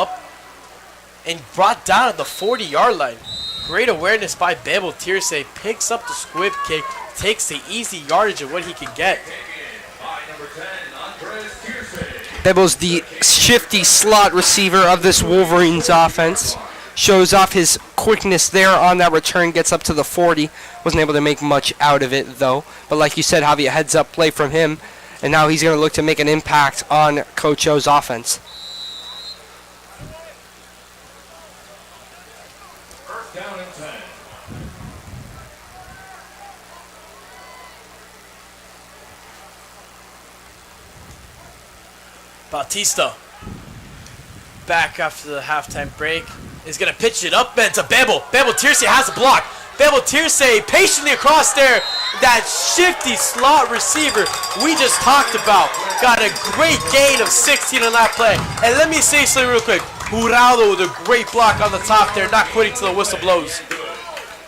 and brought down at the 40-yard line. Great awareness by Babel. Tierce picks up the squib kick, takes the easy yardage of what he can get. Bebel's the shifty slot receiver of this Wolverines offense. Shows off his quickness there on that return, gets up to the 40. Wasn't able to make much out of it, though. But like you said, Javi, a heads-up play from him. And now he's going to look to make an impact on Coach O's offense. First down and 10. Bautista, back after the halftime break, is going to pitch it up and to Babel. Babel Tierce has a block. Babel Tierce patiently across there. That shifty slot receiver we just talked about. Got a great gain of 16 on that play. And let me say something real quick. Jurado with a great block on the top there, not quitting till the whistle blows.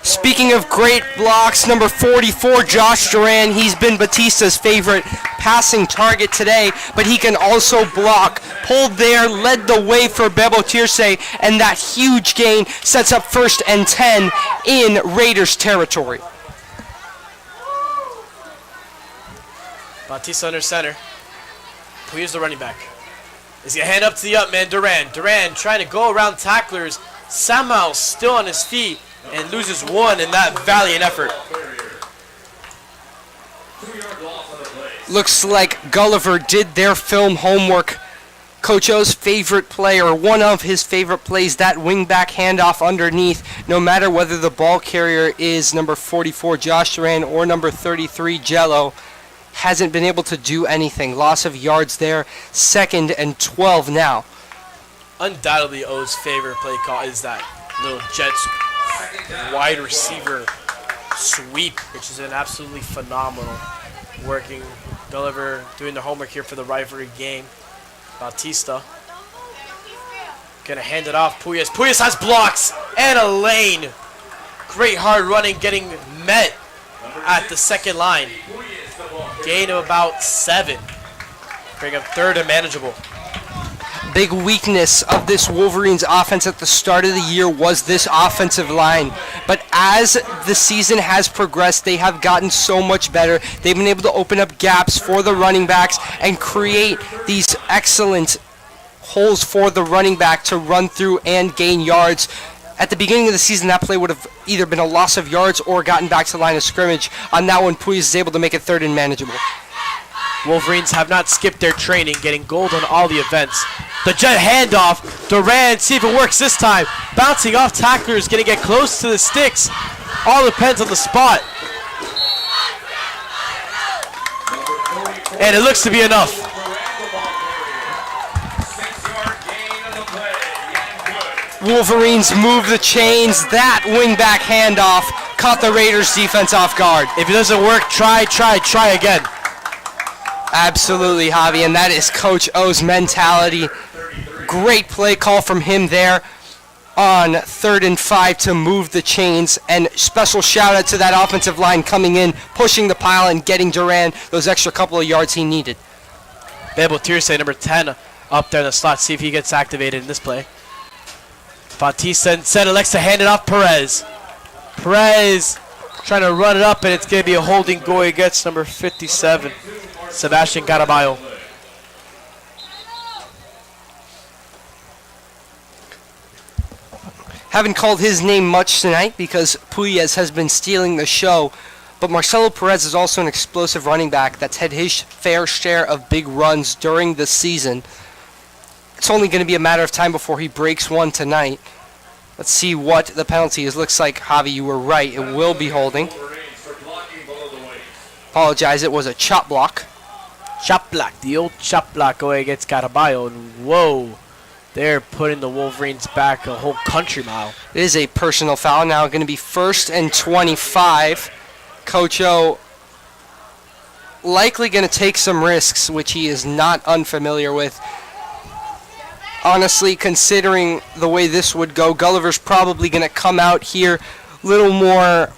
Speaking of great blocks, number 44, Josh Duran. He's been Batista's favorite passing target today, but he can also block. Pulled there, led the way for Bebo Tierce, and that huge gain sets up 1st and 10 in Raiders territory. Bautista under center. Here's the running back. He's going to hand up to the up man, Duran. Duran trying to go around tacklers. Somehow still on his feet. And loses one in that valiant effort. Looks like Gulliver did their film homework. Coach O's favorite play, or one of his favorite plays, that wingback handoff underneath, no matter whether the ball carrier is number 44, Josh Duran, or number 33, Jello, hasn't been able to do anything. Loss of yards there, 2nd and 12 now. Undoubtedly O's favorite play call is that little Jets wide receiver sweep, which is an absolutely phenomenal working. Gulliver doing the homework here for the rivalry game. Bautista gonna hand it off. Puyas has blocks and a lane. Great hard running, getting met at the second line. Gain of about 7. Bring up 3rd and manageable. Big weakness of this Wolverines offense at the start of the year was this offensive line. But as the season has progressed, they have gotten so much better. They've been able to open up gaps for the running backs and create these excellent holes for the running back to run through and gain yards. At the beginning of the season, that play would have either been a loss of yards or gotten back to the line of scrimmage. On that one, Puyas is able to make it 3rd and manageable. Wolverines have not skipped their training, getting gold on all the events. The jet handoff. Duran, see if it works this time. Bouncing off tacklers, going to get close to the sticks. All depends on the spot. And it looks to be enough. Wolverines move the chains. That wingback handoff caught the Raiders defense off guard. If it doesn't work, try again. Absolutely, Javi, and that is Coach O's mentality. Great play call from him there on 3rd and 5 to move the chains, and special shout out to that offensive line coming in, pushing the pile and getting Duran those extra couple of yards he needed. Bebo Tierce, number 10, up there in the slot. See if he gets activated in this play. Bautista instead elects to hand it off Perez. Perez trying to run it up, and it's going to be a holding goal against number 57, Sebastian Caraballo. Haven't called his name much tonight because Puyas has been stealing the show, but Marcelo Perez is also an explosive running back that's had his fair share of big runs during the season. It's only going to be a matter of time before he breaks one tonight. Let's see what the penalty is. Looks like, Javi, you were right. It will be holding. Apologize, it was a chop block. Chop block, the old chop block going against Caraballo. And whoa, they're putting the Wolverines back a whole country mile. It is a personal foul. Now going to be 1st and 25. Coach O likely going to take some risks, which he is not unfamiliar with. Honestly, considering the way this would go, Gulliver's probably going to come out here a little more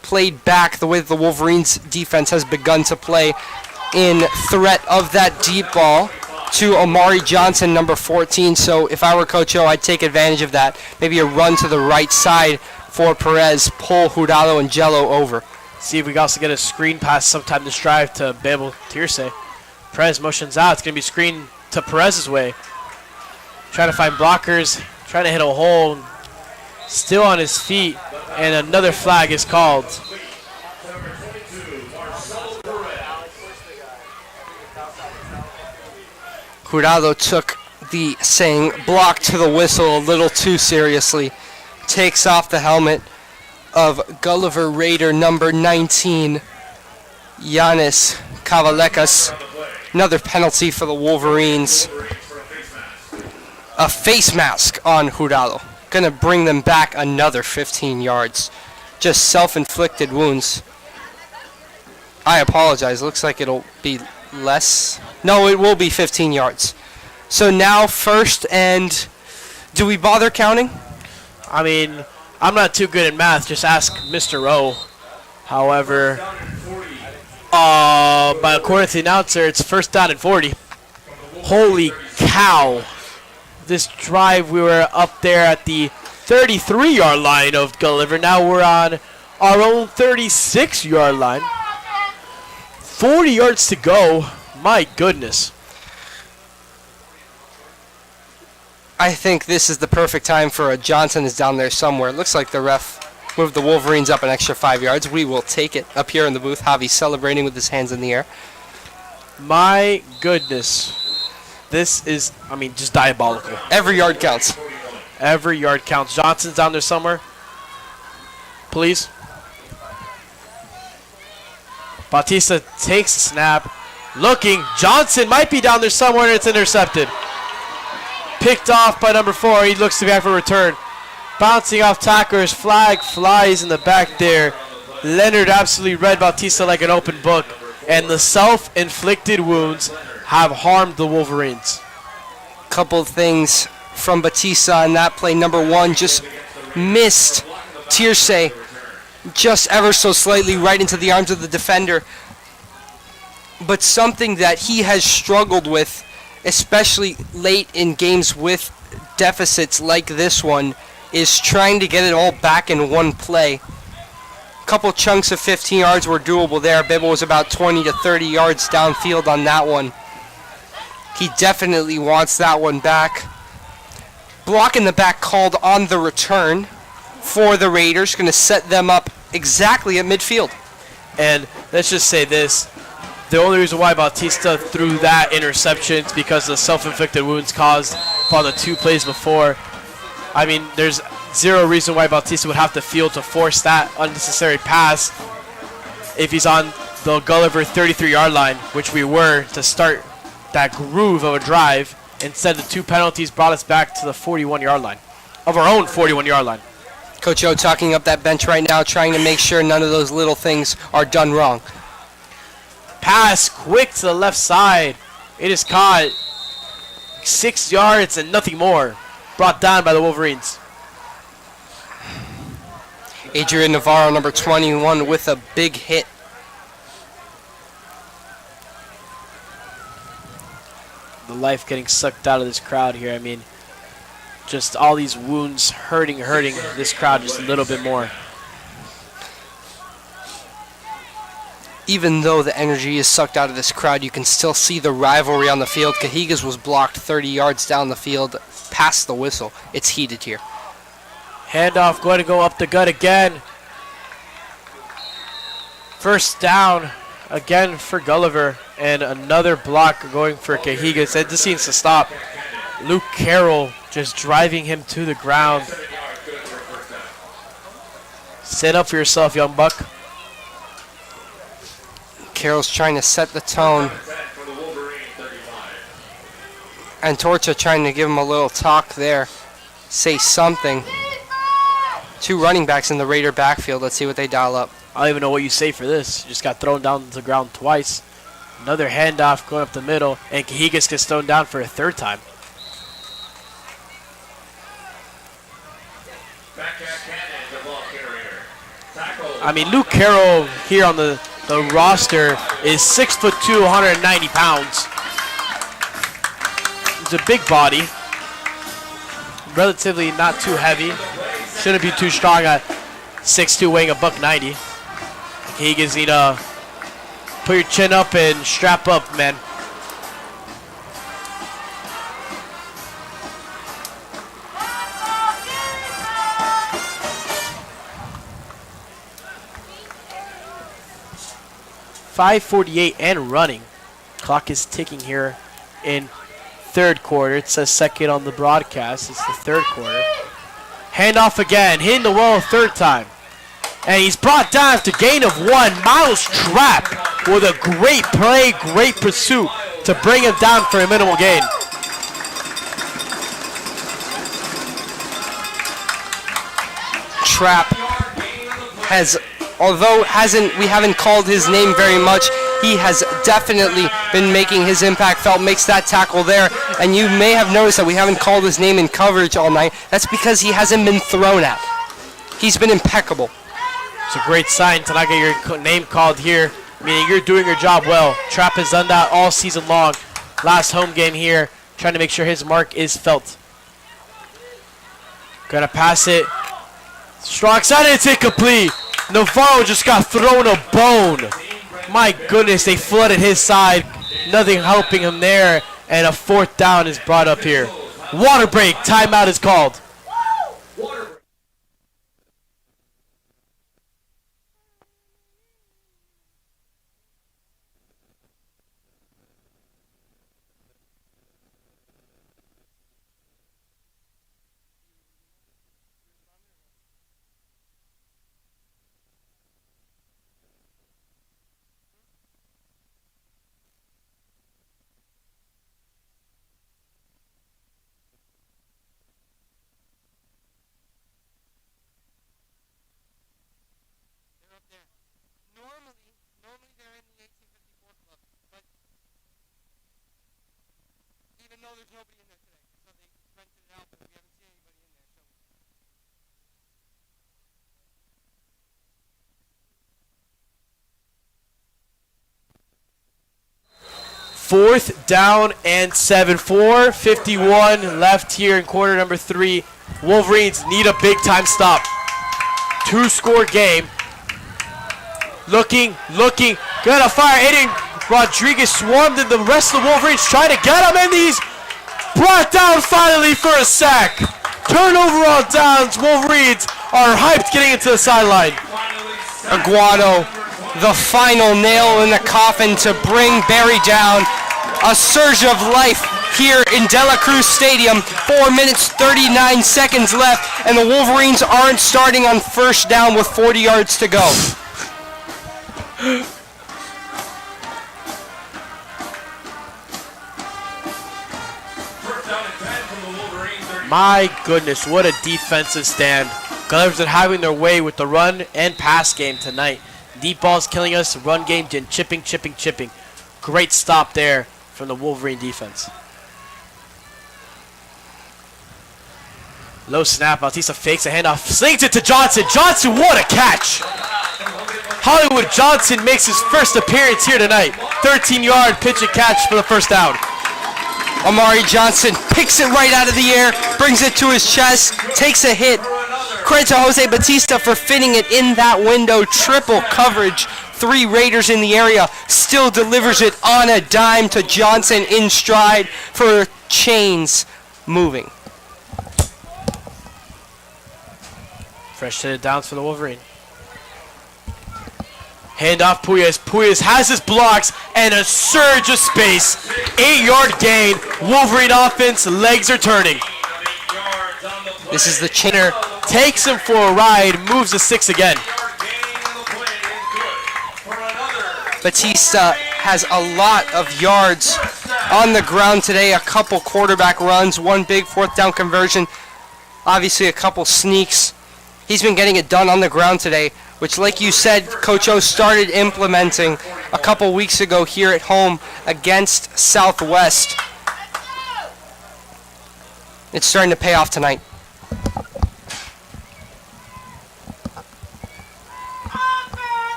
played back the way that the Wolverines defense has begun to play, in threat of that deep ball to Amari Johnson, number 14. So if I were Coach O, I'd take advantage of that. Maybe a run to the right side for Perez, pull Jurado and Jello over. See if we can also get a screen pass sometime this drive to Bebel Tirse. Perez motions out. It's going to be screened to Perez's way. Trying to find blockers, trying to hit a hole. Still on his feet, and another flag is called. Jurado took the saying block to the whistle a little too seriously. Takes off the helmet of Gulliver Raider number 19, Yanis Kavalekas. Another penalty for the Wolverines. A face mask on Jurado. Going to bring them back another 15 yards. Just self-inflicted wounds. I apologize. Looks like it'll be less. No, it will be 15 yards. So now 1st and... Do we bother counting? I mean, I'm not too good at math. Just ask Mr. O. However, by according to the announcer, it's 1st down and 40. Holy cow. This drive, we were up there at the 33-yard line of Gulliver. Now we're on our own 36-yard line. 40 yards to go. My goodness. I think this is the perfect time for a Johnson is down there somewhere. It looks like the ref moved the Wolverines up an extra 5 yards. We will take it up here in the booth. Javi celebrating with his hands in the air. My goodness. This is, I mean, just diabolical. Every yard counts. Every yard counts. Johnson's down there somewhere. Please. Bautista takes the snap. Looking. Johnson might be down there somewhere, and it's intercepted. Picked off by number 4. He looks to be back for return. Bouncing off tacklers. Flag flies in the back there. Leonard absolutely read Bautista like an open book. And the self-inflicted wounds have harmed the Wolverines. Couple of things from Batista on that play. Number 1, just missed Tirse just ever so slightly right into the arms of the defender. But something that he has struggled with, especially late in games with deficits like this one, is trying to get it all back in one play. Couple chunks of 15 yards were doable there. Bibble was about 20 to 30 yards downfield on that one. He definitely wants that one back. Block in the back called on the return for the Raiders. Going to set them up exactly at midfield. And let's just say this. The only reason why Bautista threw that interception is because of the self-inflicted wounds caused on the 2 plays before. I mean, there's zero reason why Bautista would have to field to force that unnecessary pass if he's on the Gulliver 33-yard line, which we were to start that groove of a drive. Instead, the 2 penalties brought us back to the 41-yard line, of our own 41-yard line. Coach O talking up that bench right now, trying to make sure none of those little things are done wrong. Pass quick to the left side. It is caught 6 yards and nothing more. Brought down by the Wolverines. Adrian Navarro, number 21, with a big hit. The life getting sucked out of this crowd here. I mean, just all these wounds hurting this crowd just a little bit more. Even though the energy is sucked out of this crowd, you can still see the rivalry on the field. Cahigas was blocked 30 yards down the field past the whistle. It's heated here. Handoff going to go up the gut again. First down again for Gulliver, and another block going for Cahigas. It just seems to stop. Luke Carroll just driving him to the ground. Stand up for yourself, young buck. Carroll's trying to set the tone. And Torcha trying to give him a little talk there. Say something. Two running backs in the Raider backfield. Let's see what they dial up. I don't even know what you say for this. Just got thrown down to the ground twice. Another handoff going up the middle, and Cahigas gets thrown down for a third time. I mean, Luke Carroll here on the roster is 6'2", 190 pounds. He's a big body. Relatively not too heavy. Shouldn't be too strong at 6'2", weighing $190. Cahigas need to put your chin up and strap up, man. .548 and running. Clock is ticking here in third quarter. It says second on the broadcast. It's the third quarter. Handoff again, hitting the wall a third time. And he's brought down to gain of 1. Miles Trapp with a great play, great pursuit to bring him down for a minimal gain. Trapp has, although we haven't called his name very much, he has definitely been making his impact felt, makes that tackle there. And you may have noticed that we haven't called his name in coverage all night. That's because he hasn't been thrown at. He's been impeccable. It's a great sign to not get your name called here, meaning you're doing your job well. Trapp has done that all season long. Last home game here, trying to make sure his mark is felt. Gonna pass it. Strong side, it's incomplete. Navarro just got thrown a bone. My goodness, they flooded his side. Nothing helping him there. And a fourth down is brought up here. Water break, timeout is called. Normally they're in the 1854 club, but even though there's nobody in there today, so they rented it out, but we haven't seen anybody in there. Fourth down and 7. 4:51 left here in quarter number 3. Wolverines need a big time stop. 2-score game. Looking, gonna fire. Aiden Rodriguez swarmed and the rest of the Wolverines trying to get him, and he's brought down finally for a sack. Turnover on downs. Wolverines are hyped getting into the sideline. Aguado, the final nail in the coffin to bring Barry down. A surge of life here in De La Cruz Stadium. 4 minutes, 39 seconds left, and the Wolverines aren't starting on first down with 40 yards to go. My goodness, what a defensive stand. Gullivers are having their way with the run and pass game tonight. Deep balls killing us, run game and chipping. Great stop there from the Wolverine defense. Low snap, Bautista fakes a handoff, slings it to Johnson. Johnson, what a catch! Hollywood Johnson makes his first appearance here tonight. 13-yard pitch and catch for the first down. Amari Johnson picks it right out of the air, brings it to his chest, takes a hit. Credit to Jose Batista for fitting it in that window. Triple coverage. 3 Raiders in the area. Still delivers it on a dime to Johnson in stride for chains moving. Fresh set it down for the Wolverine. Hand off Puyas. Puyas has his blocks and a surge of space. 8-yard gain. Wolverine offense. Legs are turning. This is the chainer. Takes him for a ride. Moves to 6 again. Batista has a lot of yards on the ground today. A couple quarterback runs. 1 big 4th down conversion. Obviously a couple sneaks. He's been getting it done on the ground today, which, like you said, Coach O started implementing a couple weeks ago here at home against Southwest. It's starting to pay off tonight.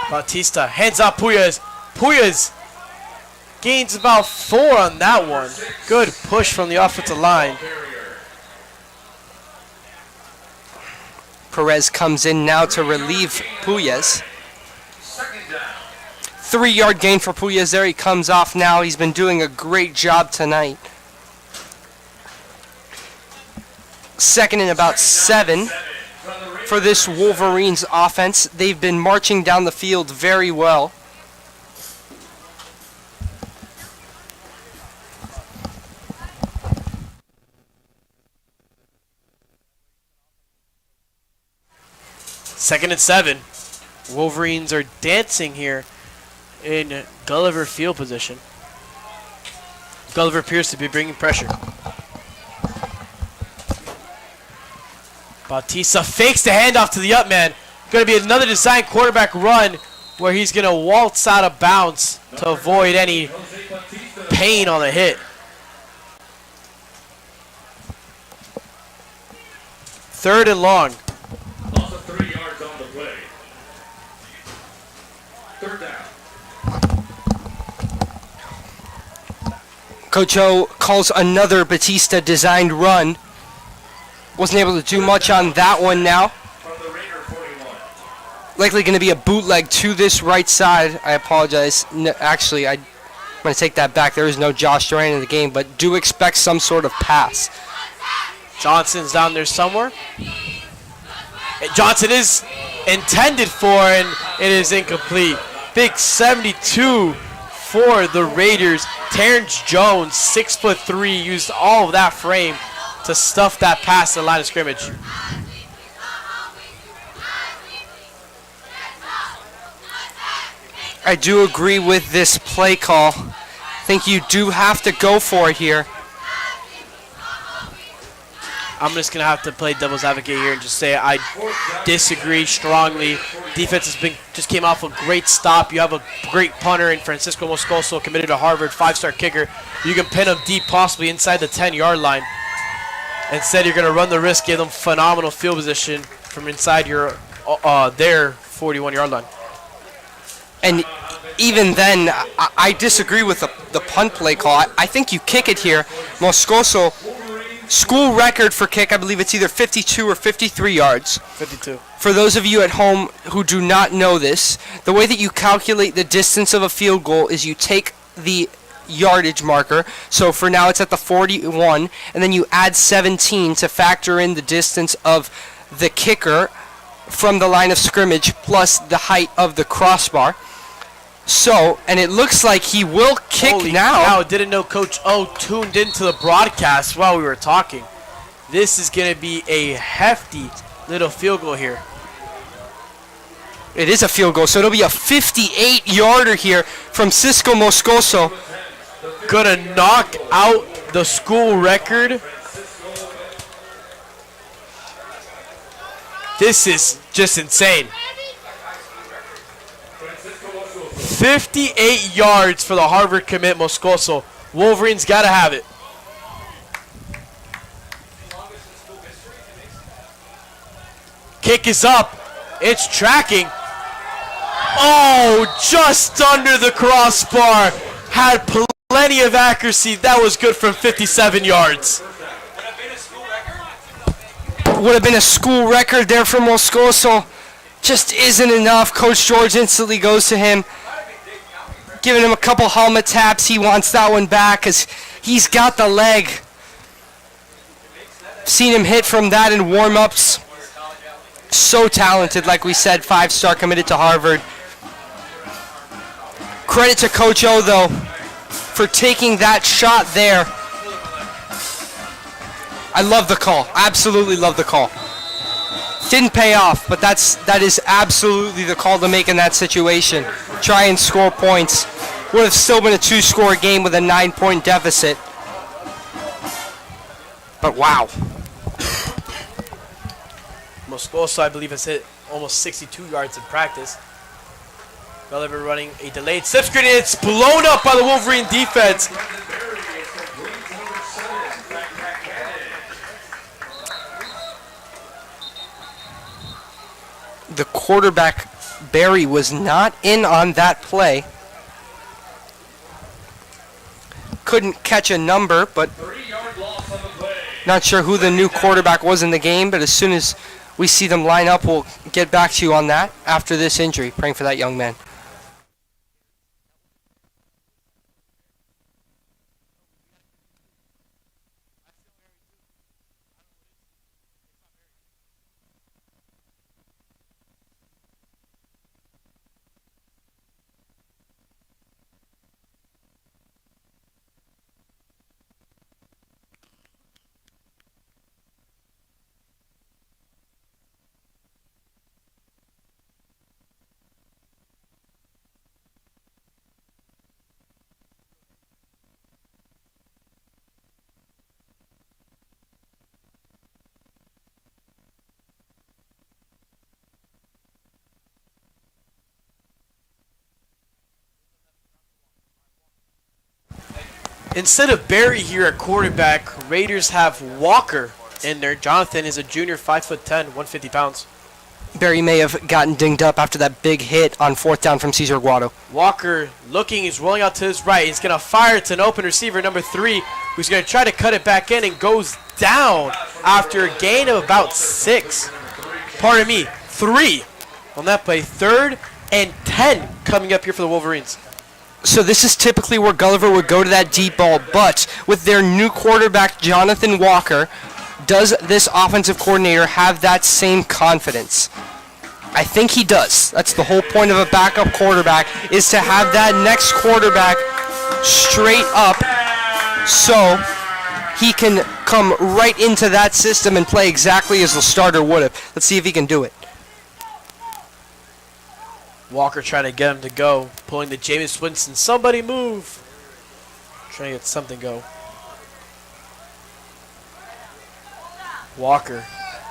Batista hands off Puyas. Puyas gains about 4 on that one. Good push from the offensive line. Perez comes in now to relieve Puyas. 3-yard gain for Puyas there. He comes off now. He's been doing a great job tonight. 2nd and about 7 for this Wolverines offense. They've been marching down the field very well. Second and 7. Wolverines are dancing here in Gulliver field position. Gulliver appears to be bringing pressure. Batista fakes the handoff to the up man. Going to be another design quarterback run where he's going to waltz out of bounds to avoid any pain on the hit. 3rd and long. Also 3 yards on the play. 3rd down. Coach O calls another Batista designed run. Wasn't able to do much on that one now. Likely going to be a bootleg to this right side. I apologize. No, actually, I'm going to take that back. There is no Josh Duran in the game, but do expect some sort of pass. Johnson's down there somewhere. And Johnson is intended for, and it is incomplete. Big 72 for the Raiders. Terrence Jones, 6'3", used all of that frame to stuff that pass to the line of scrimmage. I do agree with this play call. I think you do have to go for it here. I'm just going to have to play devil's advocate here and just say I disagree strongly. Defense just came off a great stop. You have a great punter in Francisco Moscoso, committed to Harvard, 5-star kicker. You can pin him deep, possibly inside the 10-yard line. Instead, you're going to run the risk, give them phenomenal field position from inside your their 41-yard line. And even then, I disagree with the punt play call. I think you kick it here. Moscoso, school record for kick, I believe it's either 52 or 53 yards. 52. For those of you at home who do not know this, the way that you calculate the distance of a field goal is you take the yardage marker. So for now it's at the 41, and then you add 17 to factor in the distance of the kicker from the line of scrimmage plus the height of the crossbar. So, and it looks like he will kick Holy now. Cow, didn't know Coach O tuned into the broadcast while we were talking. This is going to be a hefty little field goal here. It is a field goal, so it'll be a 58-yarder here from Cisco Moscoso. Gonna knock out the school record. This is just insane. 58 yards for the Harvard commit Moscoso. Wolverines gotta have it. Kick is up. It's tracking. Oh, just under the crossbar. Had plenty of accuracy. That was good from 57 yards. Would have been a school record there for Moscoso. Just isn't enough. Coach George instantly goes to him, giving him a couple helmet taps. He wants that one back because he's got the leg. Seen him hit from that in warm-ups. So talented, like we said, 5-star committed to Harvard. Credit to Coach O, though, for taking that shot there. I love the call. Absolutely love the call. Didn't pay off, but that is absolutely the call to make in that situation. Try and score points. Would have still been a 2-score game with a 9-point deficit. But wow. Moscoso, I believe, has hit almost 62 yards in practice. Gulliver running a delayed slip screen, and it's blown up by the Wolverine defense. The quarterback, Barry, was not in on that play. Couldn't catch a number, but not sure who the new quarterback was in the game, but as soon as we see them line up, we'll get back to you on that after this injury. Praying for that young man. Instead of Barry here at quarterback, Raiders have Walker in there. Jonathan is a junior, 5'10", 150 pounds. Barry may have gotten dinged up after that big hit on 4th down from Cesar Guado. Walker looking, he's rolling out to his right. He's going to fire to an open receiver, number 3, who's going to try to cut it back in and goes down after a gain of about 6. Pardon me, 3 on that play. 3rd and 10 coming up here for the Wolverines. So this is typically where Gulliver would go to that deep ball, but with their new quarterback, Jonathan Walker, does this offensive coordinator have that same confidence? I think he does. That's the whole point of a backup quarterback, is to have that next quarterback straight up so he can come right into that system and play exactly as the starter would have. Let's see if he can do it. Walker trying to get him to go, pulling the Jameis Winston. Somebody move. Trying to get something go. Walker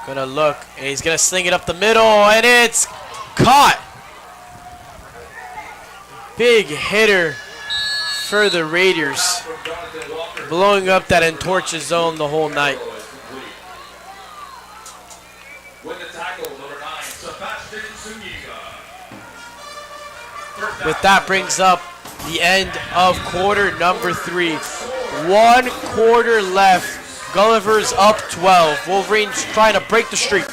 gonna look, and he's gonna sling it up the middle, and it's caught. Big hitter for the Raiders, blowing up that Entorcha zone the whole night. With that brings up the end of quarter number 3. 1 quarter left. Gulliver's up 12. Wolverines trying to break the streak.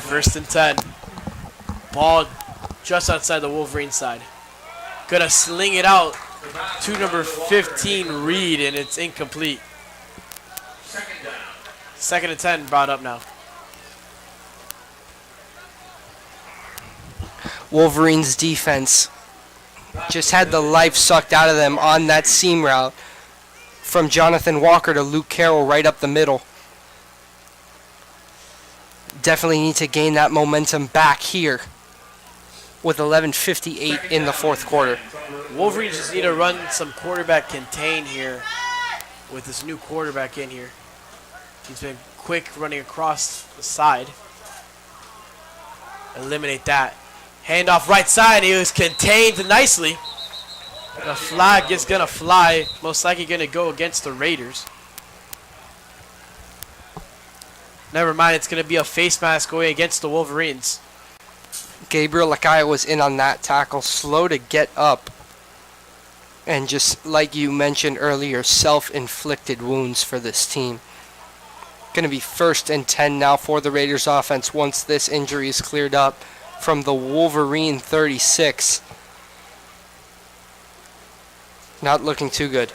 First and 10. Ball just outside the Wolverine side. Gonna sling it out to number 15, Reed, and it's incomplete. Second and 10 brought up now. Wolverines defense just had the life sucked out of them on that seam route from Jonathan Walker to Luke Carroll right up the middle. Definitely need to gain that momentum back here with 11:58 in the fourth quarter. Wolverines just need to run some quarterback contain here with this new quarterback in here. He's been quick running across the side. Eliminate that. Handoff right side. He was contained nicely. The flag is going to fly. Most likely going to go against the Raiders. Never mind. It's going to be a face mask going against the Wolverines. Gabriel Lakaya was in on that tackle. Slow to get up. And just like you mentioned earlier, self-inflicted wounds for this team. Going to be 1st and 10 now for the Raiders offense once this injury is cleared up from the Wolverine 36. Not looking too good.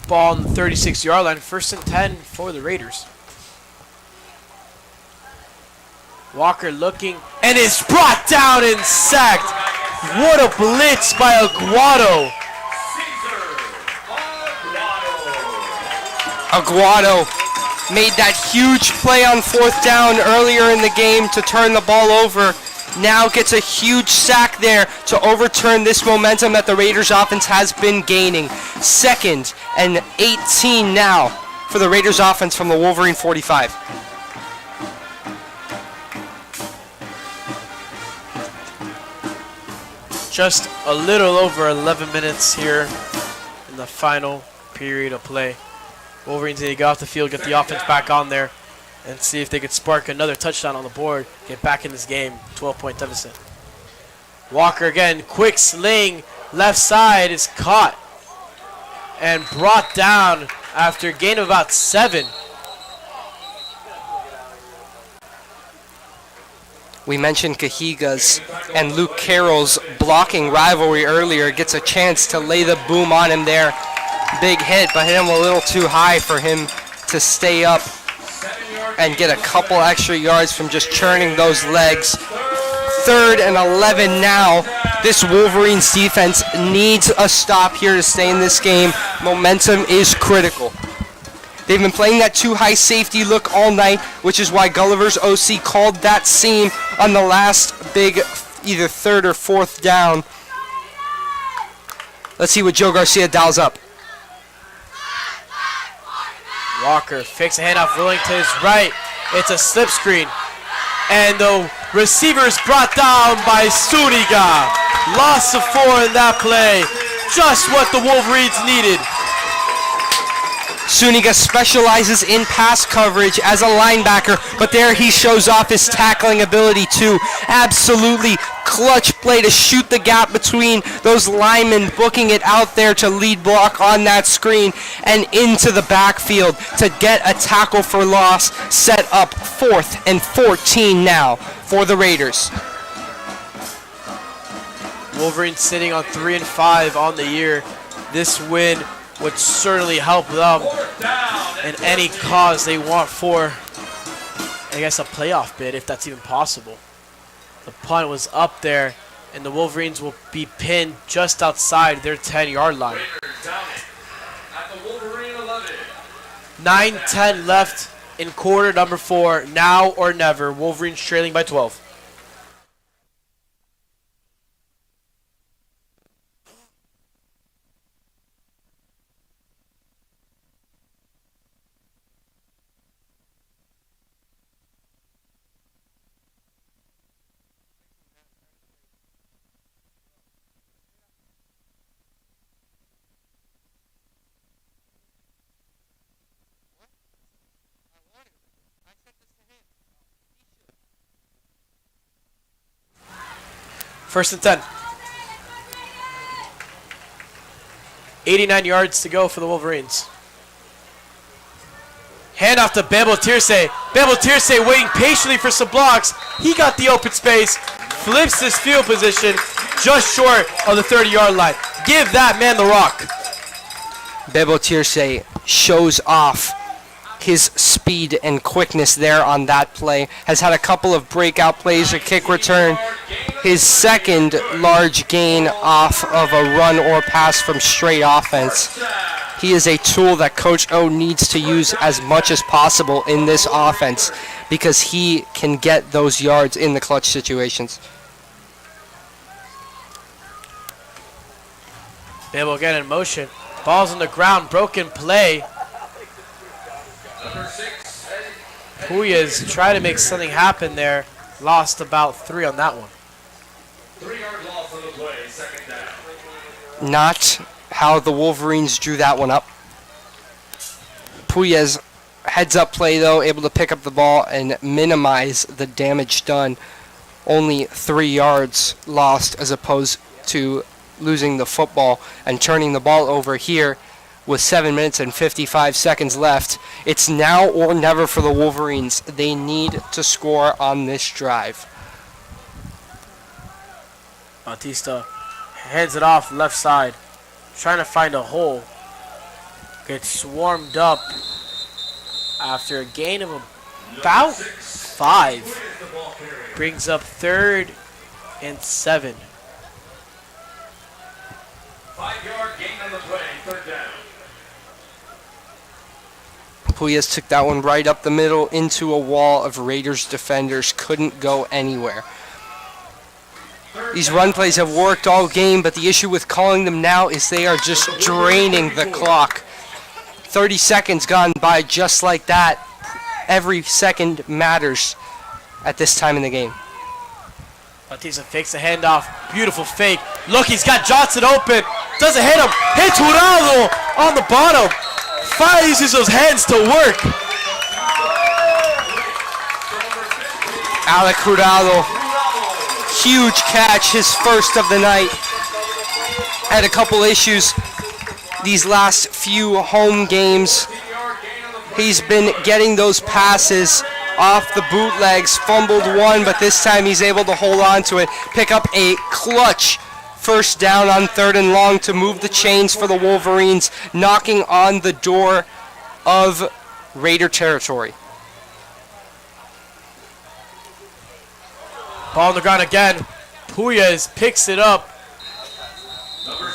Ball on the 36-yard line. 1st and 10 for the Raiders. Walker looking and is brought down and sacked. What a blitz by Aguado. Aguado made that huge play on 4th down earlier in the game to turn the ball over. Now gets a huge sack there to overturn this momentum that the Raiders offense has been gaining. 2nd and 18 now for the Raiders offense from the Wolverine 45. Just a little over 11 minutes here in the final period of play. Wolverines need to get off the field, get the offense back on there, and see if they could spark another touchdown on the board, get back in this game, 12-point deficit. Walker again, quick sling, left side is caught and brought down after a gain of about 7. We mentioned Cahiga's and Luke Carroll's blocking rivalry earlier. Gets a chance to lay the boom on him there. Big hit, but hit him a little too high for him to stay up and get a couple extra yards from just churning those legs. 3rd and 11 now. This Wolverines defense needs a stop here to stay in this game. Momentum is critical. They've been playing that too high safety look all night, which is why Gulliver's OC called that seam on the last big either 3rd or 4th down. Let's see what Joe Garcia dials up. Walker fakes a handoff, rolling to his right. It's a slip screen. And the receiver is brought down by Suniga. Loss of 4 in that play. Just what the Wolverines needed. Suniga specializes in pass coverage as a linebacker, but there he shows off his tackling ability too. Absolutely clutch play to shoot the gap between those linemen, booking it out there to lead block on that screen and into the backfield to get a tackle for loss. Set up 4th and 14 now for the Raiders. Wolverines sitting on 3 and 5 on the year. This win would certainly help them in any cause they want for, I guess, a playoff bid, if that's even possible. The punt was up there, and the Wolverines will be pinned just outside their 10-yard line. 9:10 left in quarter number 4. Now or never. Wolverines trailing by 12. First and 10. 89 yards to go for the Wolverines. Hand off to Bebel Tirse. Bebel Tirse waiting patiently for some blocks. He got the open space. Flips his field position just short of the 30-yard line. Give that man the rock. Bebel Tirse shows off his speed and quickness there on that play. Has had a couple of breakout plays, a kick return. His second large gain off of a run or pass from straight offense. He is a tool that Coach O needs to use as much as possible in this offense because he can get those yards in the clutch situations. Bebel again in motion. Ball's on the ground, broken play. Puyas tried to make something happen there. Lost about 3 on that one. 3-yard loss on the play, second down. Not how the Wolverines drew that one up. Puyas heads up play though, able to pick up the ball and minimize the damage done. Only 3 yards lost as opposed to losing the football and turning the ball over here with 7 minutes and 55 seconds left. It's now or never for the Wolverines. They need to score on this drive. Bautista hands it off left side. Trying to find a hole. Gets swarmed up after a gain of about 5. Brings up 3rd and 7. 5-yard gain on the play, third down. Puyas took that one right up the middle into a wall of Raiders defenders. Couldn't go anywhere. These run plays have worked all game, but the issue with calling them now is they are just draining the clock. 30 seconds gone by just like that. Every second matters at this time in the game. Bautista fakes the handoff. Beautiful fake. Look, he's got Johnson open. Doesn't hit him. Hits Jurado on the bottom. Finally uses those hands to work. Alec Jurado. Huge catch, his first of the night. Had a couple issues these last few home games. He's been getting those passes off the bootlegs, fumbled one, but this time he's able to hold on to it, pick up a clutch first down on 3rd and long to move the chains for the Wolverines, knocking on the door of Raider territory. Ball on the ground again. Puyas picks it up.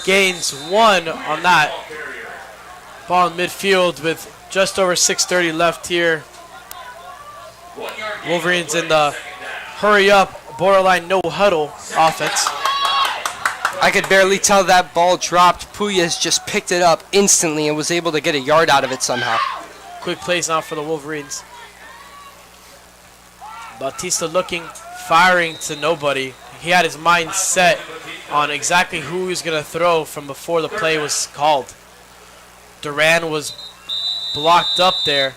Gains 1 on that. Ball in midfield with just over 6:30 left here. Wolverines in the hurry up, borderline no huddle offense. I could barely tell that ball dropped. Puyas just picked it up instantly and was able to get a yard out of it somehow. Quick plays now for the Wolverines. Bautista looking, firing to nobody. He had his mind set on exactly who he was going to throw from before the play was called. Duran was blocked up there.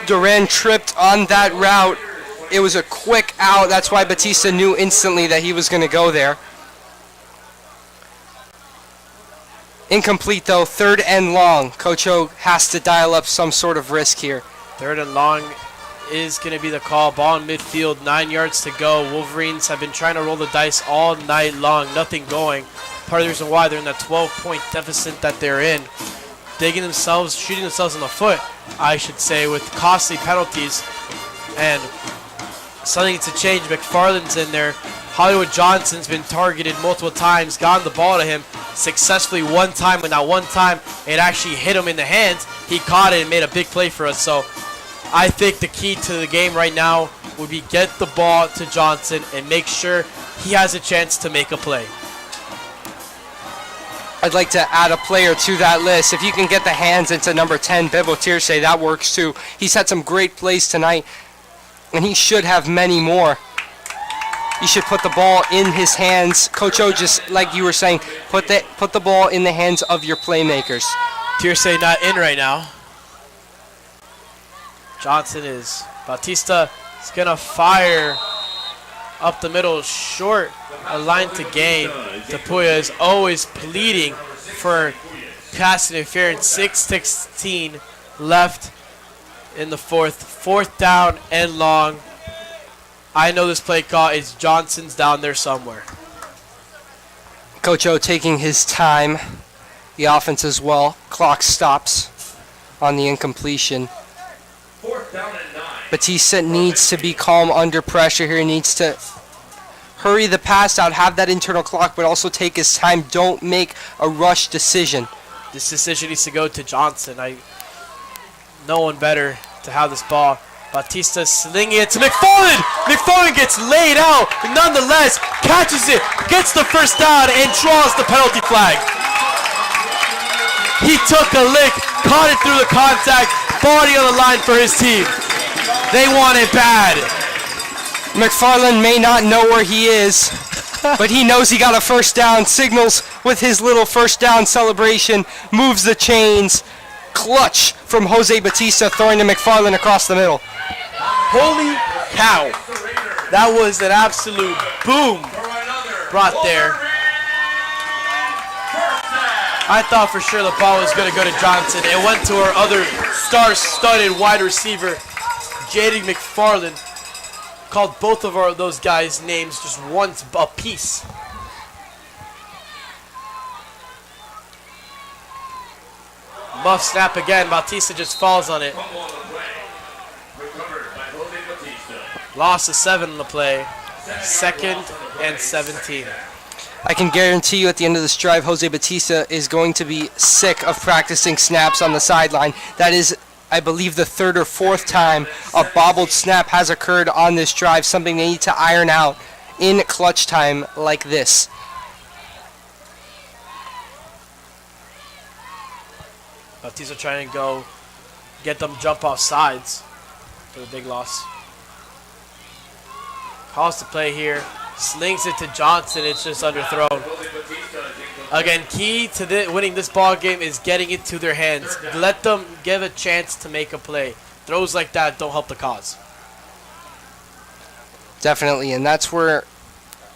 Duran tripped on that route. It was a quick out. That's why Bautista knew instantly that he was going to go there. Incomplete though, 3rd and long. Coach O has to dial up some sort of risk here. 3rd and long is going to be the call. Ball in midfield, 9 yards to go. Wolverines have been trying to roll the dice all night long. Nothing going. Part of the reason why they're in that 12-point deficit that they're in. Digging themselves, shooting themselves in the foot, I should say, with costly penalties. And something to change. McFarland's in there. Hollywood Johnson's been targeted multiple times, gotten the ball to him successfully one time, and that one time it actually hit him in the hands. He caught it and made a big play for us. So I think the key to the game right now would be get the ball to Johnson and make sure he has a chance to make a play. I'd like to add a player to that list. If you can get the hands into number 10, Bebo Tirse, that works too. He's had some great plays tonight, and he should have many more. You should put the ball in his hands. Coach O, just like you were saying, put the ball in the hands of your playmakers. Tirse not in right now. Johnson is Bautista is going to fire up the middle, short, a line to gain. Tapuya is always pleading for pass interference. 6:16 left in the fourth. Fourth down and long. I know this play call is Johnson's down there somewhere. Coach O taking his time. The offense as well. Clock stops on the incompletion. Fourth down and 9. Batista needs to be calm under pressure here. He needs to hurry the pass out, have that internal clock, but also take his time. Don't make a rush decision. This decision needs to go to Johnson. No one better to have this ball. Bautista slinging it to McFarland. McFarland gets laid out, but nonetheless catches it, gets the first down, and draws the penalty flag. He took a lick, caught it through the contact, body on the line for his team. They want it bad. McFarland may not know where he is, but he knows he got a first down, signals with his little first down celebration, moves the chains. Clutch from Jose Batista, throwing to McFarland across the middle. Holy cow. That was an absolute boom brought there. I thought for sure the ball was going to go to Johnson. It went to our other star-studded wide receiver, J.D. McFarland. Called both of those guys' names just once a piece. Muff snap again. Bautista just falls on it. Loss of 7 on the play. 2nd and 17. I can guarantee you at the end of this drive, Jose Batista is going to be sick of practicing snaps on the sideline. That is, I believe, the 3rd or 4th time a bobbled snap has occurred on this drive, something they need to iron out in clutch time like this. Bautista trying to go get them jump off sides for the big loss. Calls to play here. Slings it to Johnson. It's just underthrown. Again, key to winning this ball game is getting it to their hands. Let them give a chance to make a play. Throws like that don't help the cause. Definitely, and that's where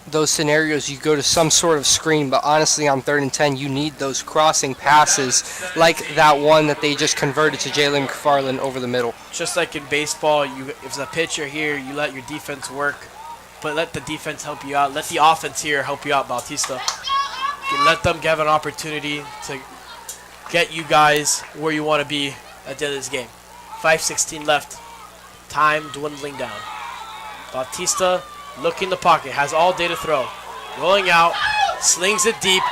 those scenarios you go to some sort of screen, but honestly on 3rd and 10 you need those crossing passes like that one that they just converted to Jalen McFarland over the middle. Just like in baseball, if it's a pitcher here, you let your defense work, but let the defense help you out. Let the offense here help you out, Bautista. Let them have an opportunity to get you guys where you want to be at the end of this game. 5:16 left. Time dwindling down. Bautista looking the pocket, has all day to throw. Rolling out, slings it deep.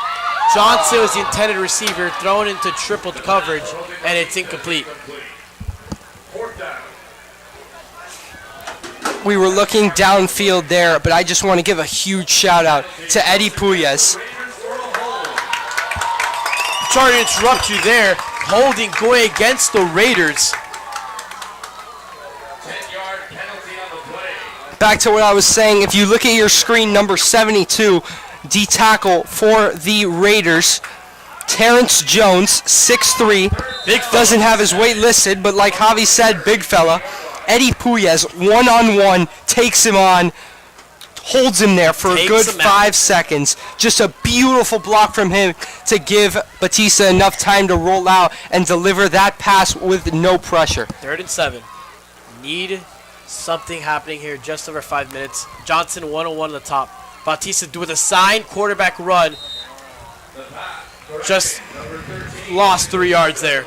Johnson was the intended receiver, thrown into triple coverage, and it's incomplete. We were looking downfield there, but I just want to give a huge shout out to Eddie Puyas. Sorry to interrupt you there. Holding going against the Raiders. 10-yard penalty on the play. Back to what I was saying, if you look at your screen, number 72, D tackle for the Raiders, Terrence Jones, 6'3", Big fella. doesn't have his weight listed, but like Javi said, big fella. Eddie Puyas, one-on-one, takes him on, holds him there for a good 5 seconds. Just a beautiful block from him to give Batista enough time to roll out and deliver that pass with no pressure. 3rd and 7. Need something happening here, just over 5 minutes. Johnson 101 on the top. Bautista with a signed quarterback run. Just lost 3 yards there.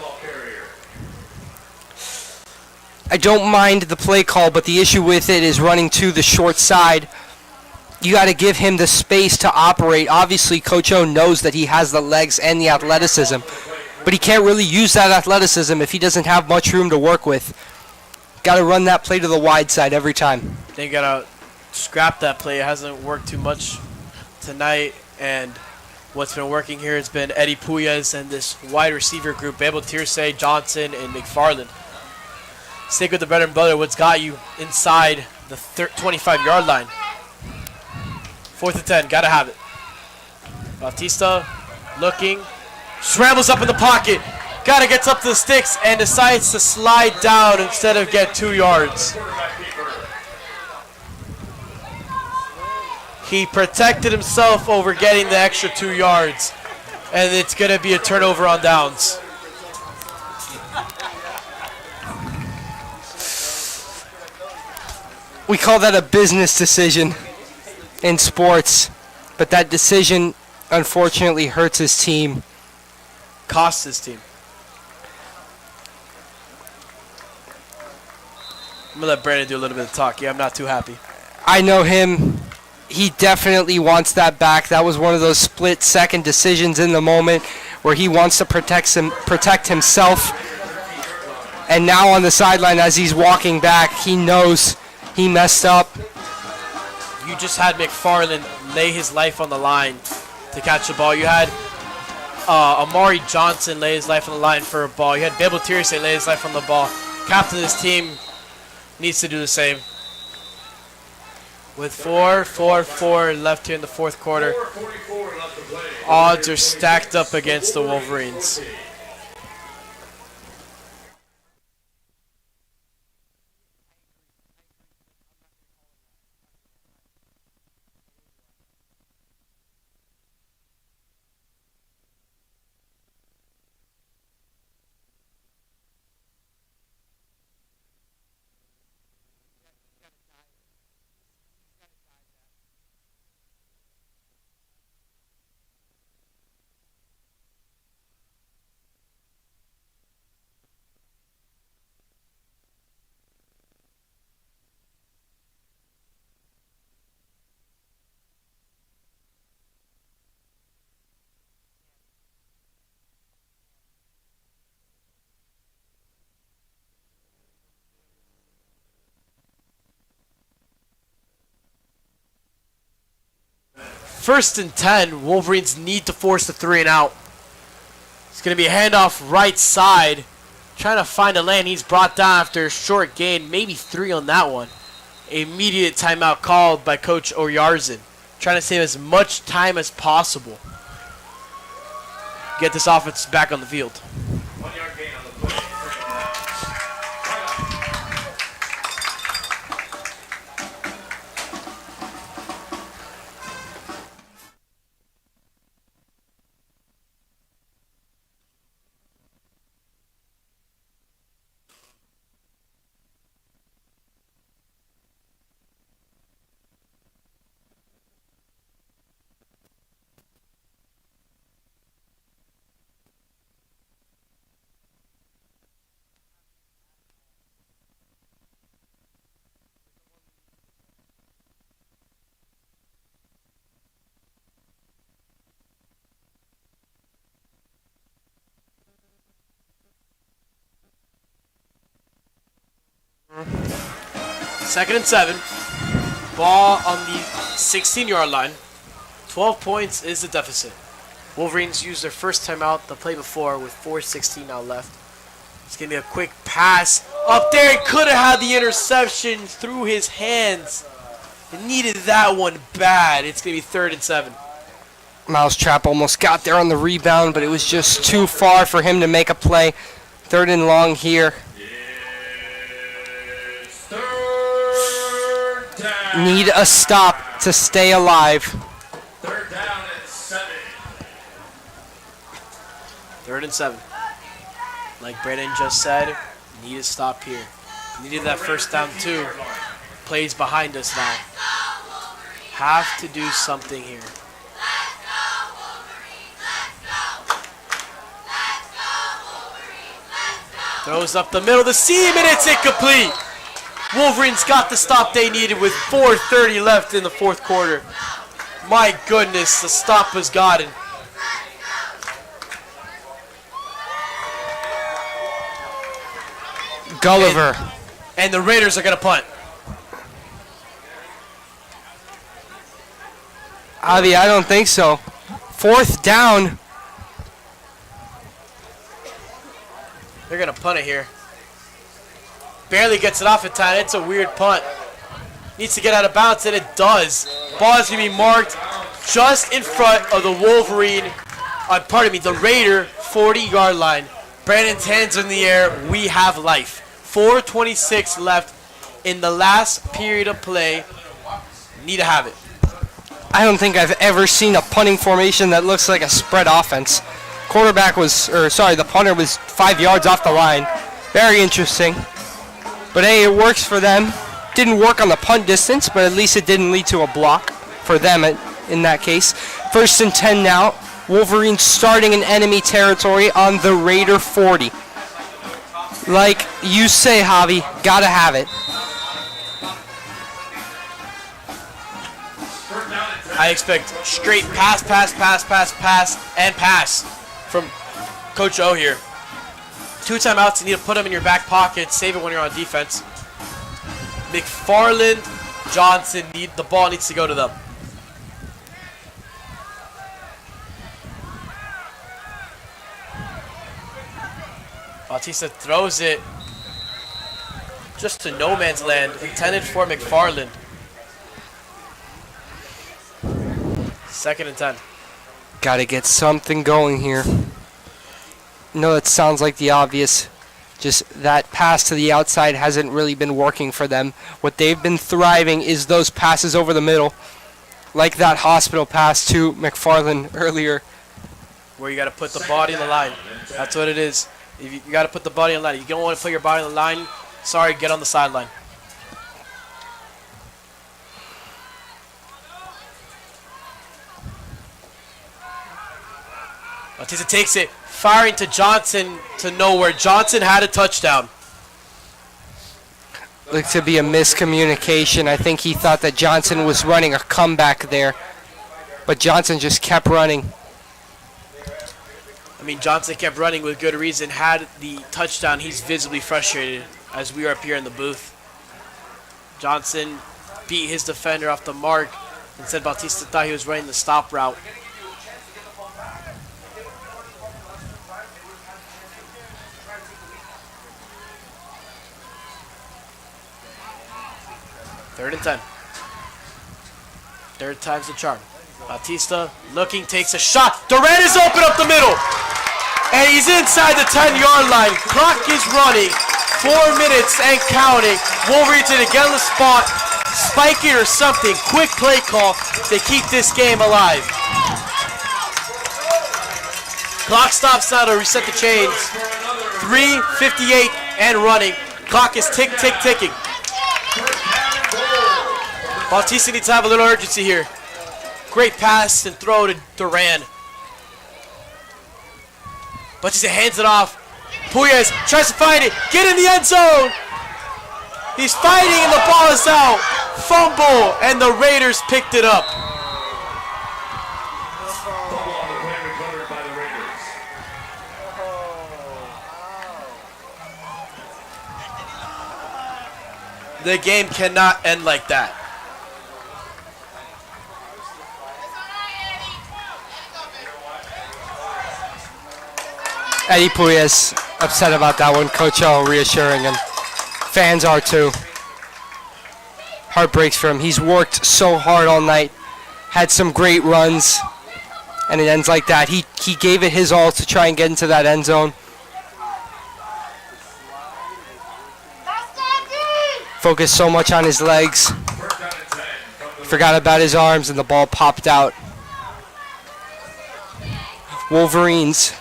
I don't mind the play call, but the issue with it is running to the short side. You got to give him the space to operate. Obviously, Coach O knows that he has the legs and the athleticism, but he can't really use that athleticism if he doesn't have much room to work with. Got to run that play to the wide side every time. They got to scrap that play. It hasn't worked too much tonight, and what's been working here has been Eddie Puyas and this wide receiver group, Abel Tierce, Johnson, and McFarland. Stick with the bread and butter, what's got you inside the 25-yard line. 4th and 10, gotta have it. Bautista looking, scrambles up in the pocket, Gotta gets up to the sticks and decides to slide down instead of get 2 yards. He protected himself over getting the extra 2 yards. And it's gonna be a turnover on downs. We call that a business decision in sports, but that decision unfortunately hurts his team. Costs his team. I'm gonna let Brandon do a little bit of talking. I'm not too happy. I know him. He definitely wants that back. That was one of those split-second decisions in the moment where he wants to protect himself. And now on the sideline as he's walking back, he knows he messed up. You just had McFarland lay his life on the line to catch the ball. You had Amari Johnson lay his life on the line for a ball. You had Babel Tirsay lay his life on the ball. Captain of this team needs to do the same. With 4:44 left here in the fourth quarter, odds are stacked up against the Wolverines. First and 10, Wolverines need to force the 3 and out. It's going to be a handoff right side. Trying to find a lane. He's brought down after a short gain, maybe 3 on that one. Immediate timeout called by Coach Oyarzin. Trying to save as much time as possible. Get this offense back on the field. 1 yard gain on the play. Second and 7. Ball on the 16-yard line. 12 points is the deficit. Wolverines used their first timeout the play before with 4:16 now left. It's going to be a quick pass. Up there, he could have had the interception through his hands. It needed that one bad. It's going to be 3rd and 7. Mousetrap almost got there on the rebound, but it was just too far for him to make a play. 3rd and long here. Need a stop to stay alive. 3rd down and 7. 3rd and 7. Like Brandon just said, need a stop here. Needed that first down too. Plays behind us now. Have to do something here. Throws up the middle of the seam and it's incomplete. Wolverines got the stop they needed with 4:30 left in the fourth quarter. My goodness, the stop was gotten. Gulliver. And the Raiders are going to punt. Avi, I don't think so. 4th down. They're going to punt it here. Barely gets it off in time. It's a weird punt. Needs to get out of bounds, and it does. Ball is going to be marked just in front of the Wolverine, the Raider 40-yard line. Brandon's hands in the air. We have life. 4:26 left in the last period of play. Need to have it. I don't think I've ever seen a punting formation that looks like a spread offense. The punter was 5 yards off the line. Very interesting. But hey, it works for them. Didn't work on the punt distance, but at least it didn't lead to a block for them in that case. 1st and 10 now. Wolverines starting in enemy territory on the Raider 40. Like you say, Javi, gotta have it. I expect straight pass, and pass from Coach O here. 2 timeouts, you need to put them in your back pocket, save it when you're on defense. McFarland, Johnson, the ball needs to go to them. Bautista throws it just to no man's land, intended for McFarland. 2nd and 10. Gotta get something going here. No, it sounds like the obvious. Just that pass to the outside hasn't really been working for them. What they've been thriving is those passes over the middle, like that hospital pass to McFarland earlier. Where you got to put the body in the line. That's what it is. You got to put the body in the line. You don't want to put your body in the line. Sorry, get on the sideline. Bautista takes it, firing to Johnson to nowhere. Johnson had a touchdown. Looked to be a miscommunication. I think he thought that Johnson was running a comeback there, but Johnson just kept running. I mean, Johnson kept running with good reason. Had the touchdown, he's visibly frustrated as we are up here in the booth. Johnson beat his defender off the mark. Instead, Bautista thought he was running the stop route. Third and 10. Third time's the charm. Bautista looking, takes a shot. Durant is open up the middle. And he's inside the 10-yard line. Clock is running. 4 minutes and counting. Wolverines to get on the spot, spike it or something. Quick play call to keep this game alive. Clock stops now to reset the chains. 3:58 and running. Clock is ticking. Bautista needs to have a little urgency here. Great pass and throw to Duran. Bautista hands it off. Puyas tries to find it. Get in the end zone. He's fighting and the ball is out. Fumble and the Raiders picked it up. The game cannot end like that. Eddie Puyas upset about that one. Coach O reassuring him. Fans are too. Heart breaks for him. He's worked so hard all night. Had some great runs. And it ends like that. He gave it his all to try and get into that end zone. Focused so much on his legs. Forgot about his arms and the ball popped out. Wolverines.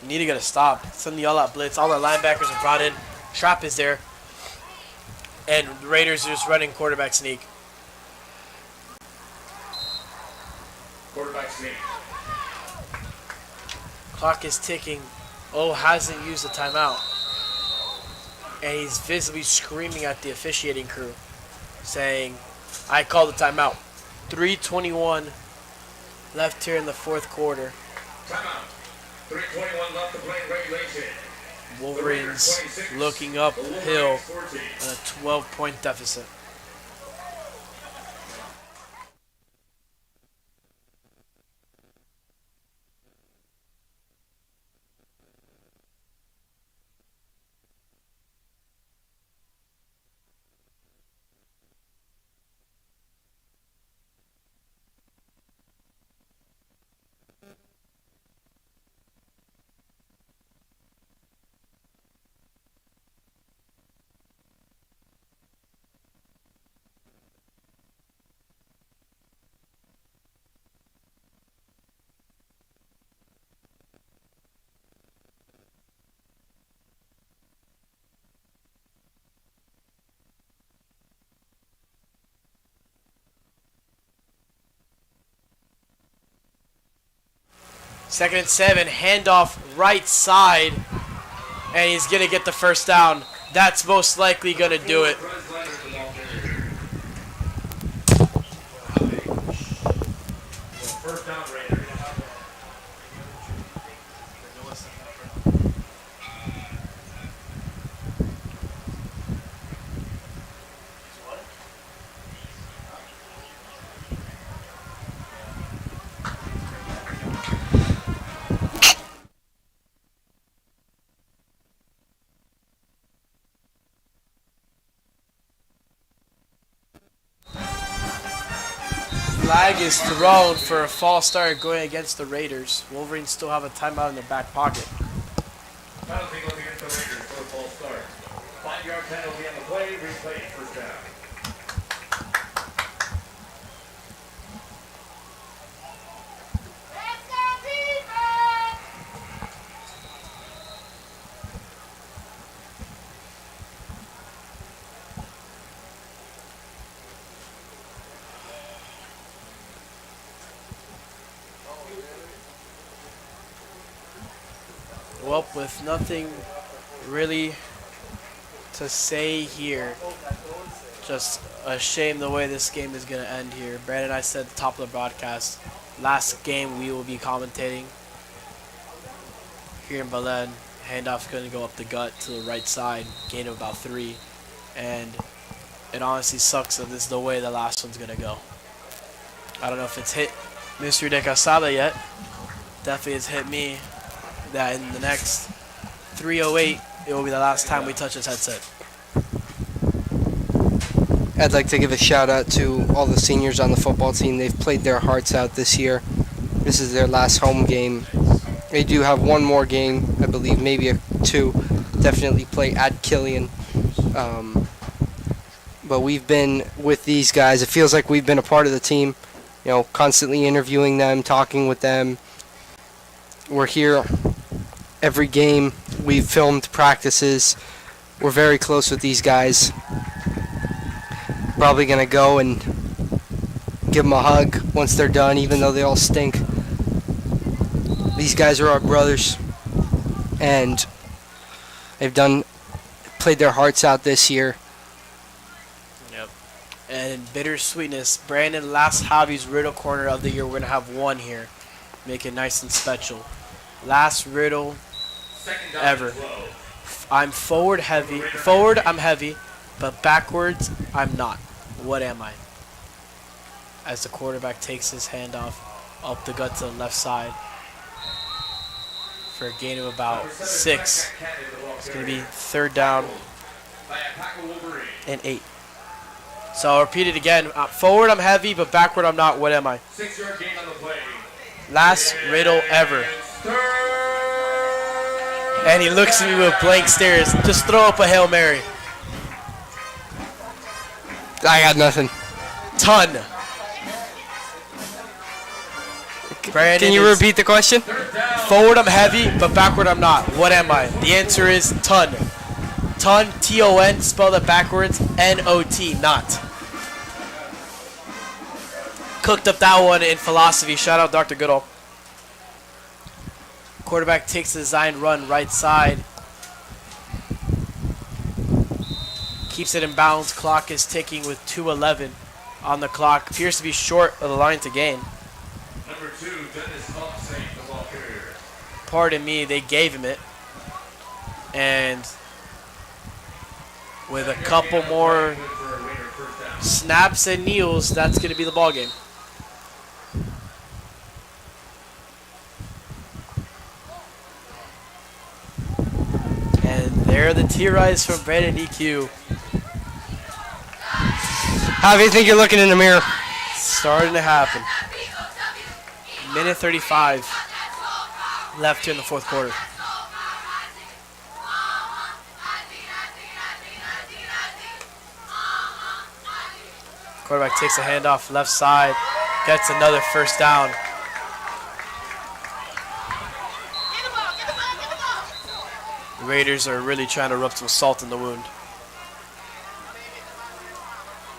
You need to get a stop. Send the all-out blitz. All our linebackers are brought in. Trap is there. And the Raiders are just running quarterback sneak. Quarterback sneak. Clock is ticking. O hasn't used the timeout. And he's visibly screaming at the officiating crew, saying, I called the timeout. 3:21 left here in the fourth quarter. Timeout. 3:21 left to play in regulation. Wolverines looking uphill on a 12-point deficit. 2nd and 7, handoff right side, and he's going to get the first down. That's most likely going to do it. First down, Raiders. Flag is thrown for a false start going against the Raiders. Wolverines still have a timeout in their back pocket. Penalty goes against the Raiders for a false start. 5-yard penalty on the play, replay, first down. Well, with nothing really to say here, just a shame the way this game is going to end here. Brandon and I said at the top of the broadcast, last game we will be commentating here in Belen. Handoff going to go up the gut to the right side, gain of about 3, and it honestly sucks that this is the way the last one's going to go. I don't know if it's hit Mr. De Casada yet. Definitely has hit me that in the next 3:08 it will be the last time we touch this headset. I'd like to give a shout out to all the seniors on the football team. They've played their hearts out this year. This is their last home game. They do have one more game, I believe, maybe 2. Definitely play at Killian. But we've been with these guys. It feels like we've been a part of the team, you know, constantly interviewing them, talking with them. We're here every game. We've filmed practices. We're very close with these guys. Probably going to go and give them a hug once they're done, even though they all stink. These guys are our brothers, and they've played their hearts out this year. Yep. And in bittersweetness, Brandon, last Hobby's Riddle corner of the year, we're going to have one here. Make it nice and special. Last Riddle ever. I'm forward, I'm heavy, but backwards, I'm not. What am I? As the quarterback takes his handoff up the gut to the left side for a gain of about 6. It's going to be 3rd down and 8. So I'll repeat it again. Forward, I'm heavy, but backward, I'm not. What am I? 6-yard gain on the play. Last Riddle ever. And he looks at me with blank stares. Just throw up a Hail Mary. I got nothing. Ton. Brandon, Can you repeat the question? forward I'm heavy, but backward I'm not. What am I? The answer is ton. Ton, T-O-N, spell that backwards, N-O-T, not. Cooked up that one in philosophy. Shout out Dr. Goodall. Quarterback takes the design run right side. Keeps it in bounds. Clock is ticking with 2:11 on the clock. Appears to be short of the line to gain. Number 2, Dennis Thompson, the ball carrier. Pardon me, they gave him it. And with a couple more snaps and kneels, that's going to be the ball game. And there are the tear eyes from Brandon EQ. How do you think you're looking in the mirror? Starting to happen. Minute 35 left here in the fourth quarter. Quarterback takes a handoff left side, gets another first down. The Raiders are really trying to rub some salt in the wound.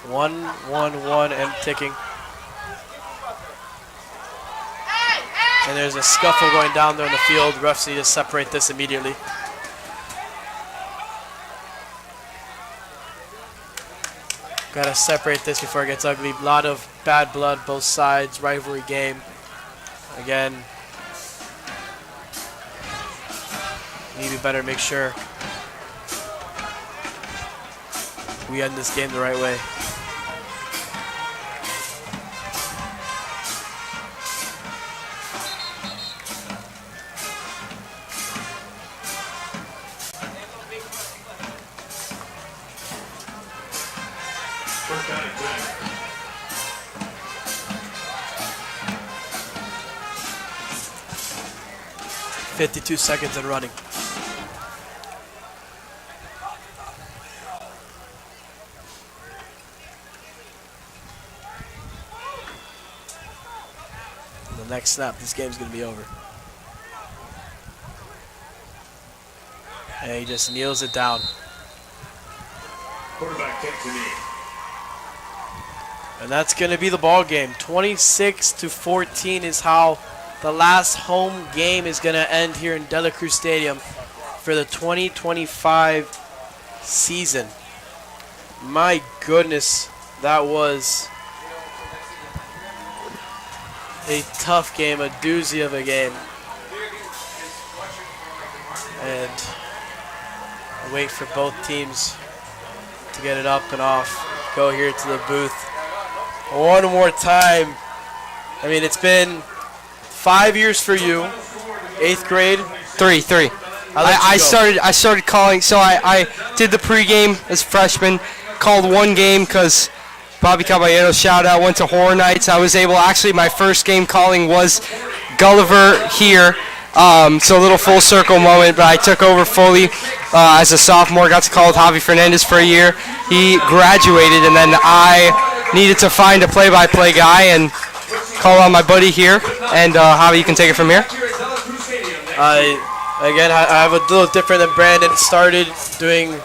1-1-1 and ticking. And there's a scuffle going down there in the field. Refs need to separate this immediately. Gotta separate this before it gets ugly. A lot of bad blood, both sides, rivalry game. Again, need to better make sure we end this game the right way. First down and 10. 52 seconds and running. The next snap, this game's gonna be over. And he just kneels it down. Quarterback kick to knee. And that's going to be the ball game. 26-14 is how the last home game is going to end here in Dela Cruz Stadium for the 2025 season. My goodness, that was a tough game, a doozy of a game. And I wait for both teams to get it up and off. Go here to the booth. One more time. I mean, it's been 5 years for you. 8th grade. Three. I started calling. So I did the pregame as a freshman. Called one game because Bobby Caballero, shout out, went to Horror Nights. I was able, actually, my first game calling was Gulliver here. So a little full circle moment, but I took over fully as a sophomore. Got to call with Javi Fernandez for a year. He graduated, and then I needed to find a play-by-play guy and call on my buddy here. And Javi, you can take it from here. I have a little different than Brandon. Started doing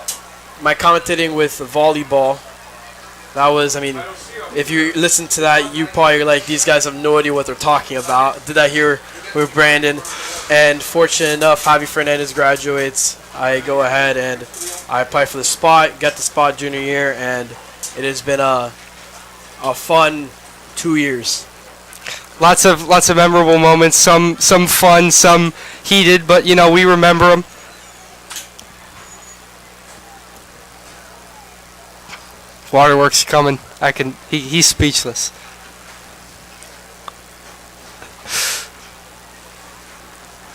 my commentating with volleyball. That was, I mean, if you listen to that, you probably are like, these guys have no idea what they're talking about. Did that here with Brandon. And fortunate enough, Javi Fernandez graduates. I go ahead and I apply for the spot, get the spot junior year, and it has been a fun 2 years. Lots of memorable moments, some fun, some heated, but you know, we remember them. Waterworks coming. He's speechless.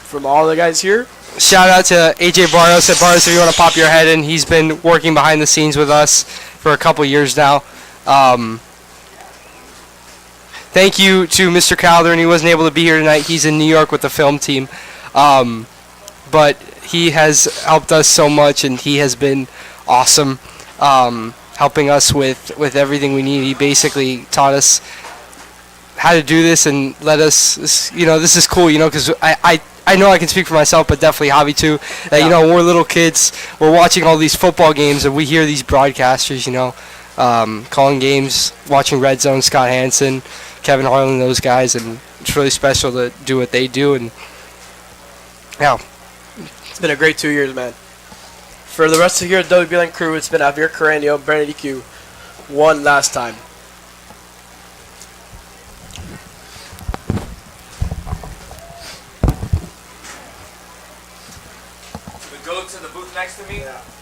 From all the guys here, shout out to AJ Barrios. At Barrios, if you want to pop your head in, he's been working behind the scenes with us for a couple years now. Thank you to Mr. Calderon. He wasn't able to be here tonight. He's in New York with the film team. But he has helped us so much, and he has been awesome, helping us with everything we need. He basically taught us how to do this and let us, you know, this is cool, you know, because I know I can speak for myself, but definitely Javi too. You know, we're little kids. We're watching all these football games, and we hear these broadcasters, you know, calling games, watching Red Zone, Scott Hansen, Kevin Harlan, those guys, and it's really special to do what they do. And yeah, it's been a great 2 years, man. For the rest of the year, Belen crew, it's been Javier Carreño, Brandon EQ, one last time.